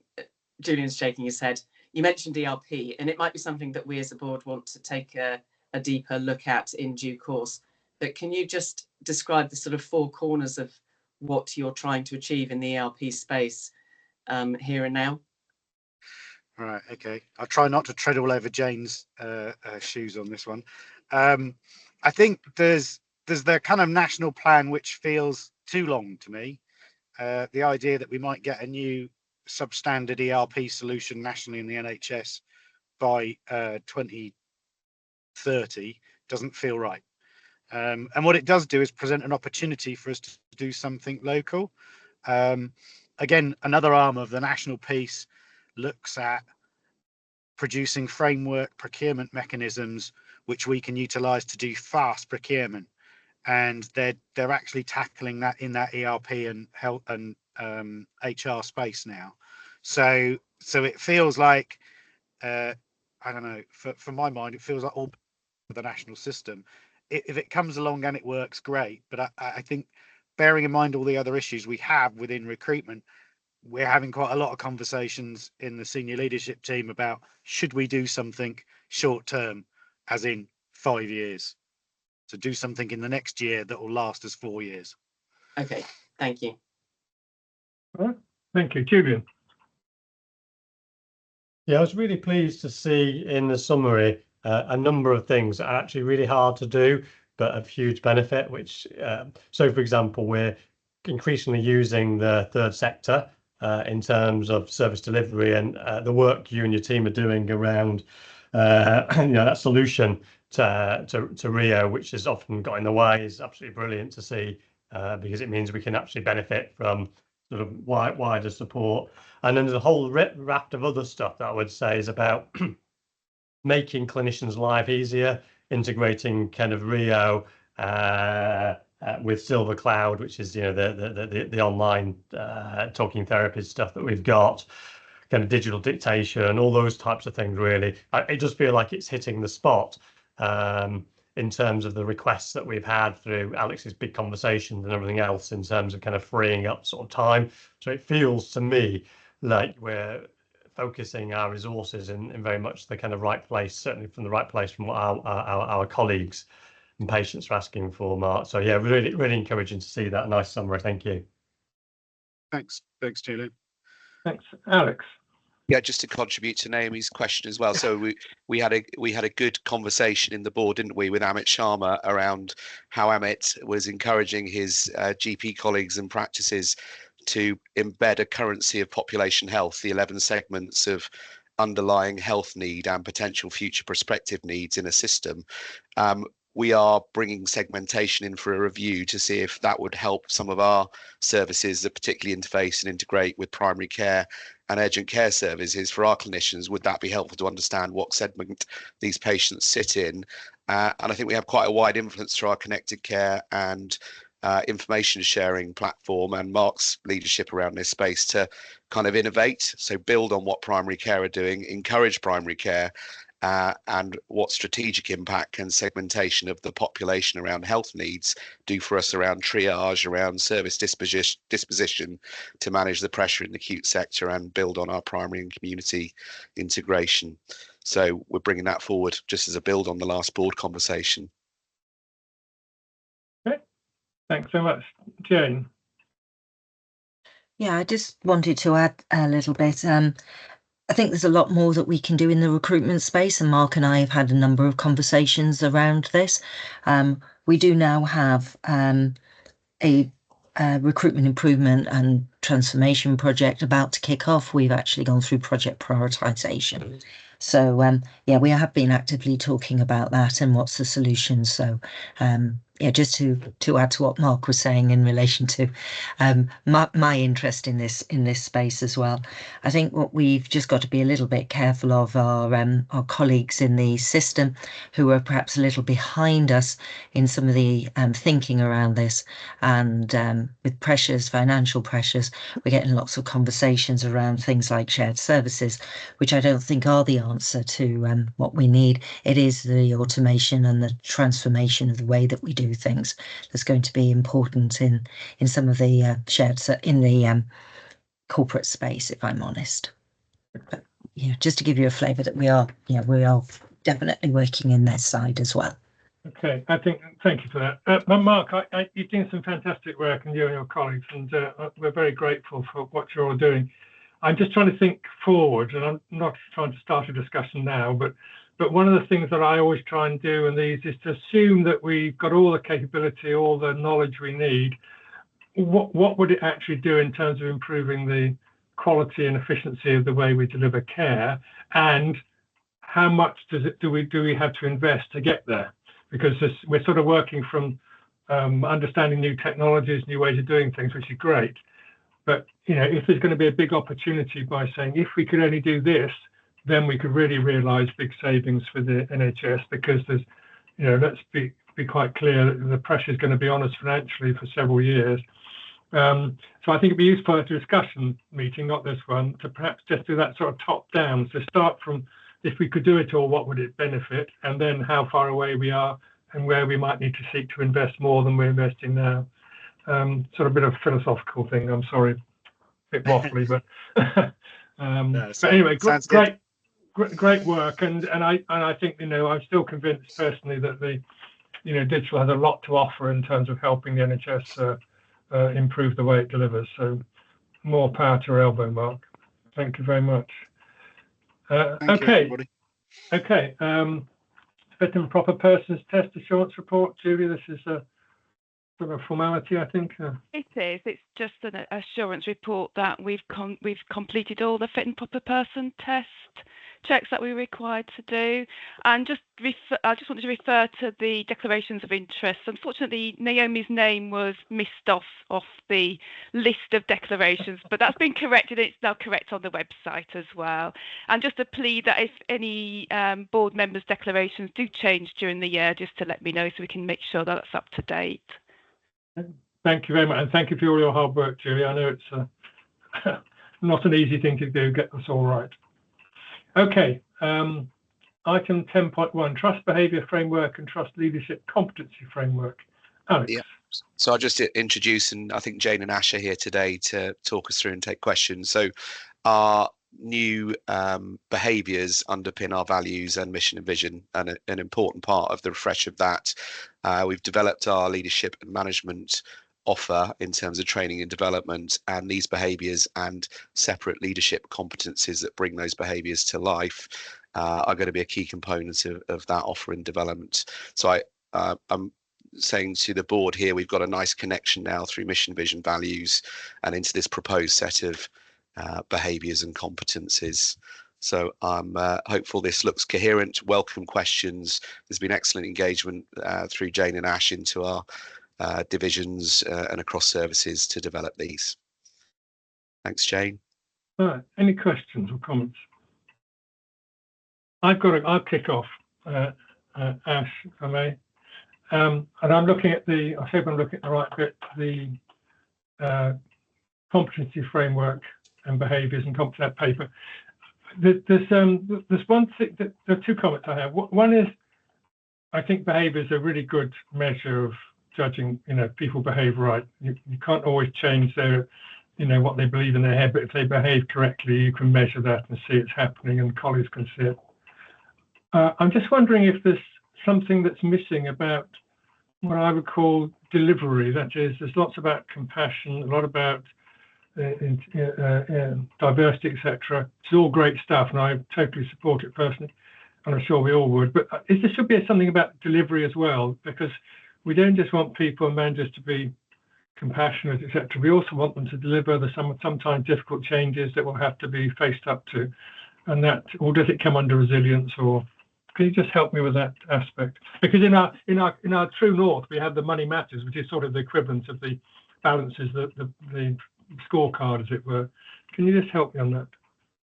Julian's shaking his head. You mentioned ERP, and it might be something that we as a board want to take a deeper look at in due course. But can you just describe the sort of four corners of what you're trying to achieve in the ERP space here and now? Right, okay. I'll try not to tread all over Jane's shoes on this one. I think there's the kind of national plan which feels too long to me. The idea that we might get a new substandard ERP solution nationally in the NHS by 2030 doesn't feel right. And what it does do is present an opportunity for us to do something local. Again, another arm of the national piece looks at producing framework procurement mechanisms which we can utilize to do fast procurement, and they're actually tackling that in that ERP and health and HR space now. So it feels like I don't know, for my mind, it feels like all the national system. If it comes along and it works, great, but I think, bearing in mind all the other issues we have within recruitment, we're having quite a lot of conversations in the senior leadership team about, should we do something short term, as in 5 years, to do something in the next year that will last us 4 years. Okay, thank you. All right. Thank you, Julian. Yeah, I was really pleased to see in the summary a number of things that are actually really hard to do, but of huge benefit, which, so for example, we're increasingly using the third sector in terms of service delivery, and the work you and your team are doing around that solution to Rio, which has often got in the way, is absolutely brilliant to see, because it means we can actually benefit from sort of wider support. And then there's a whole raft of other stuff that I would say is about making clinicians' life easier, integrating kind of Rio with Silver Cloud, which is the online talking therapy stuff that we've got, kind of digital dictation, all those types of things. Really, it does feel like it's hitting the spot in terms of the requests that we've had through Alex's big conversations and everything else, in terms of kind of freeing up sort of time. So it feels to me like we're focusing our resources in very much the kind of right place, certainly from the right place from what our colleagues and patients are asking for, Mark. So yeah, really encouraging to see that. Nice summary. Thank you. Thanks, Julian. Thanks, Alex. Yeah, just to contribute to Naomi's question as well. So we had a good conversation in the board, didn't we, with Amit Sharma around how Amit was encouraging his GP colleagues and practices to embed a currency of population health, the 11 segments of underlying health need and potential future prospective needs in a system. We are bringing segmentation in for a review to see if that would help some of our services that particularly interface and integrate with primary care and urgent care services for our clinicians. Would that be helpful to understand what segment these patients sit in? And I think we have quite a wide influence through our connected care and information sharing platform and Mark's leadership around this space to kind of innovate. So build on what primary care are doing, encourage primary care, and what strategic impact can segmentation of the population around health needs do for us around triage, around service disposition to manage the pressure in the acute sector and build on our primary and community integration. So we're bringing that forward just as a build on the last board conversation. Okay, thanks so much. Jane. Yeah, I just wanted to add a little bit. I think there's a lot more that we can do in the recruitment space, and Mark and I have had a number of conversations around this. We do now have a recruitment improvement and transformation project about to kick off. We've actually gone through project prioritisation. So yeah, we have been actively talking about that and what's the solution. So yeah, just to add to what Mark was saying in relation to my interest in this space as well. I think what we've just got to be a little bit careful of our colleagues in the system who are perhaps a little behind us in some of the thinking around this, and with pressures, financial pressures, we're getting lots of conversations around things like shared services, which I don't think are the answer to what we need. It is the automation and the transformation of the way that we do things that's going to be important in some of the corporate space, if I'm honest. But yeah, just to give you a flavour that we are definitely working in this side as well. Okay, thank you for that. Mark, you're doing some fantastic work, and you and your colleagues, and we're very grateful for what you're all doing. I'm just trying to think forward, and I'm not trying to start a discussion now, but one of the things that I always try and do in these is to assume that we've got all the capability, all the knowledge we need. What would it actually do in terms of improving the quality and efficiency of the way we deliver care, and how much do we have to invest to get there? Because we're sort of working from understanding new technologies, new ways of doing things, which is great. But if there's going to be a big opportunity by saying if we could only do this, then we could really realise big savings for the NHS, because there's, let's be quite clear that the pressure is going to be on us financially for several years. So I think it'd be useful at a discussion meeting, not this one, to perhaps just do that sort of top down. So start from, if we could do it all, what would it benefit? And then how far away we are and where we might need to seek to invest more than we're investing now. Sort of a bit of a philosophical thing, I'm sorry, a bit waffly, but but anyway, great work, and I think I'm still convinced personally that the digital has a lot to offer in terms of helping the NHS improve the way it delivers. So more power to your elbow, Mark. Thank you very much. Okay. Fit and proper persons test assurance report, Julie. This is a sort of formality, I think. It is. It's just an assurance report that we've completed all the fit and proper person test checks that we're required to do, and I just wanted to refer to the declarations of interest. Unfortunately, Naomi's name was missed off the list of declarations, but that's been corrected. It's now correct on the website as well. And just a plea that if any board members' declarations do change during the year, just to let me know so we can make sure that that's up to date. Thank you very much, and thank you for all your hard work, Julie. I know it's not an easy thing to do, get this all right. Okay, item 10.1, trust behaviour framework and trust leadership competency framework. Alex. Yeah, So I'll just introduce, and I think Jane and Ash are here today to talk us through and take questions. So our new behaviours underpin our values and mission and vision, and an important part of the refresh of that. We've developed our leadership and management offer in terms of training and development, and these behaviours and separate leadership competencies that bring those behaviours to life are going to be a key component of that offer and development. So I'm saying to the board here, we've got a nice connection now through mission, vision, values, and into this proposed set of behaviours and competencies. So I'm hopeful this looks coherent. Welcome questions. There's been excellent engagement through Jane and Ash into our divisions and across services to develop these. Thanks, Jane. All right. Any questions or comments? I'll kick off, Ash, if I may. And I'm looking at I hope I'm looking at the right bit, the competency framework and behaviours and that paper. There's one thing there are two comments I have. One is, I think behaviours are a really good measure of judging, people behave right. You can't always change their, what they believe in their head, but if they behave correctly, you can measure that and see it's happening, and colleagues can see it. I'm just wondering if there's something that's missing about what I would call delivery. That is, there's lots about compassion, a lot about diversity, etc. It's all great stuff, and I totally support it personally, and I'm sure we all would. But there should be something about delivery as well, because we don't just want people and managers to be compassionate, etc. We also want them to deliver the sometimes difficult changes that will have to be faced up to, and that, or does it come under resilience? Or can you just help me with that aspect? Because in our true north, we have the money matters, which is sort of the equivalent of the balances, the scorecard, as it were. Can you just help me on that?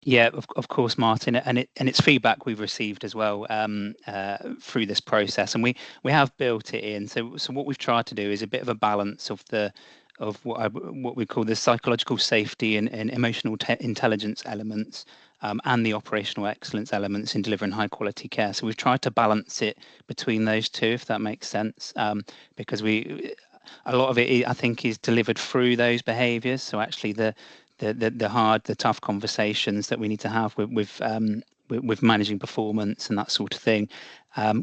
Yeah, of course, Martin, and it's feedback we've received as well through this process, and we have built it in. So what we've tried to do is a bit of a balance of what we call the psychological safety and emotional intelligence elements, and the operational excellence elements in delivering high quality care. So we've tried to balance it between those two, if that makes sense, because a lot of it, I think, is delivered through those behaviours. So actually the hard, the tough conversations that we need to have with managing performance and that sort of thing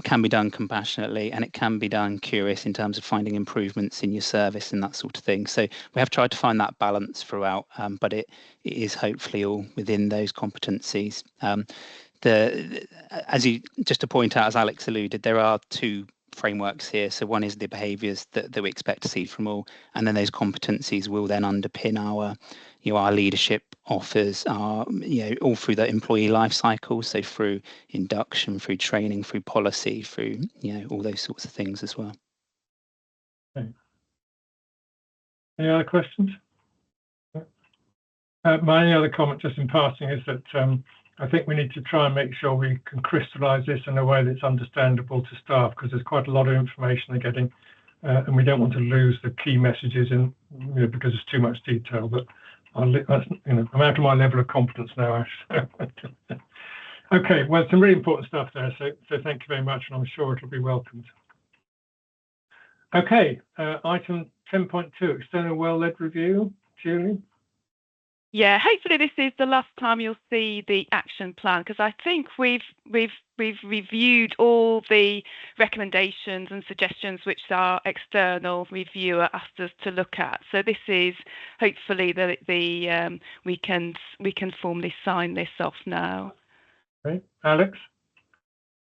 can be done compassionately, and it can be done curious in terms of finding improvements in your service and that sort of thing. So we have tried to find that balance throughout, but it is hopefully all within those competencies. Just to point out, as Alex alluded, there are two frameworks here. So one is the behaviours that we expect to see from all, and then those competencies will then underpin our leadership offers, all through the employee life cycle. So through induction, through training, through policy, through all those sorts of things as well. Okay. Any other questions? My only other comment, just in passing, is that I think we need to try and make sure we can crystallise this in a way that's understandable to staff, because there's quite a lot of information they're getting, and we don't want to lose the key messages because there's too much detail. But I'm out of my level of competence now, Ash. Okay, well, some really important stuff there. So thank you very much, and I'm sure it'll be welcomed. Okay, item 10.2, external well-led review. Julie? Yeah, hopefully this is the last time you'll see the action plan, because I think we've reviewed all the recommendations and suggestions which our external reviewer asked us to look at. So this is hopefully we can formally sign this off now. Okay, Alex?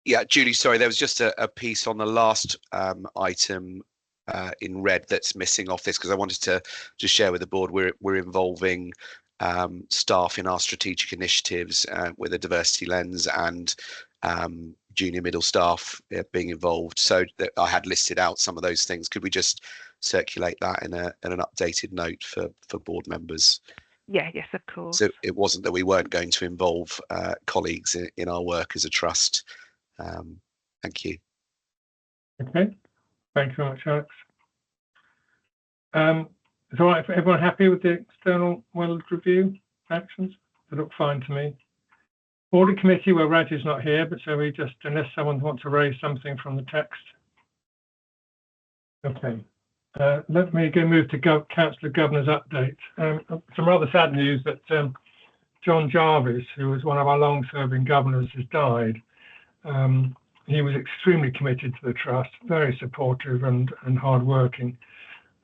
Yeah, Julie, sorry, there was just a piece on the last item in red that's missing off this, because I wanted to just share with the board we're involving staff in our strategic initiatives with a diversity lens, and junior middle staff being involved. So I had listed out some of those things. Could we just circulate that in an updated note for board members? Yeah, yes, of course. So it wasn't that we weren't going to involve colleagues in our work as a trust. Thank you. Okay, thank you very much, Alex. Is all right, everyone happy with the external well review actions? They look fine to me. Audit committee, well, Raj is not here, but so we just, unless someone wants to raise something from the text. Okay. Let me move to Councillor Governor's update. Some rather sad news that John Jarvis, who was one of our long-serving governors, has died. He was extremely committed to the trust, very supportive and hard-working,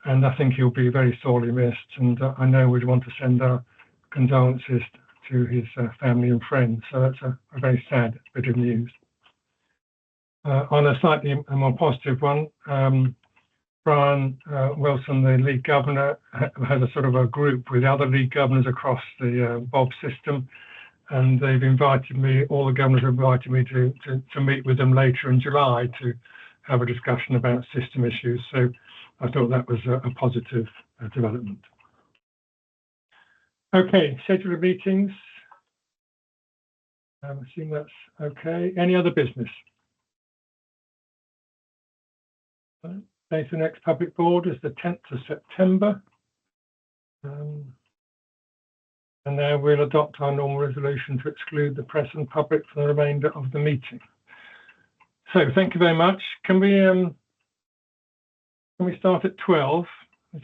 and I think he'll be very sorely missed. And I know we'd want to send our condolences to his family and friends. So that's a very sad bit of news. On a slightly more positive one, Brian Wilson, the lead governor, has a sort of a group with other lead governors across the BOB system, and they've invited me, all the governors have invited me to meet with them later in July to have a discussion about system issues. So I thought that was a positive development. Okay, schedule of meetings. I assume that's okay. Any other business? Okay, so the next public board is the 10th of September. And now we'll adopt our normal resolution to exclude the press and public for the remainder of the meeting. So thank you very much. Can we start at 12?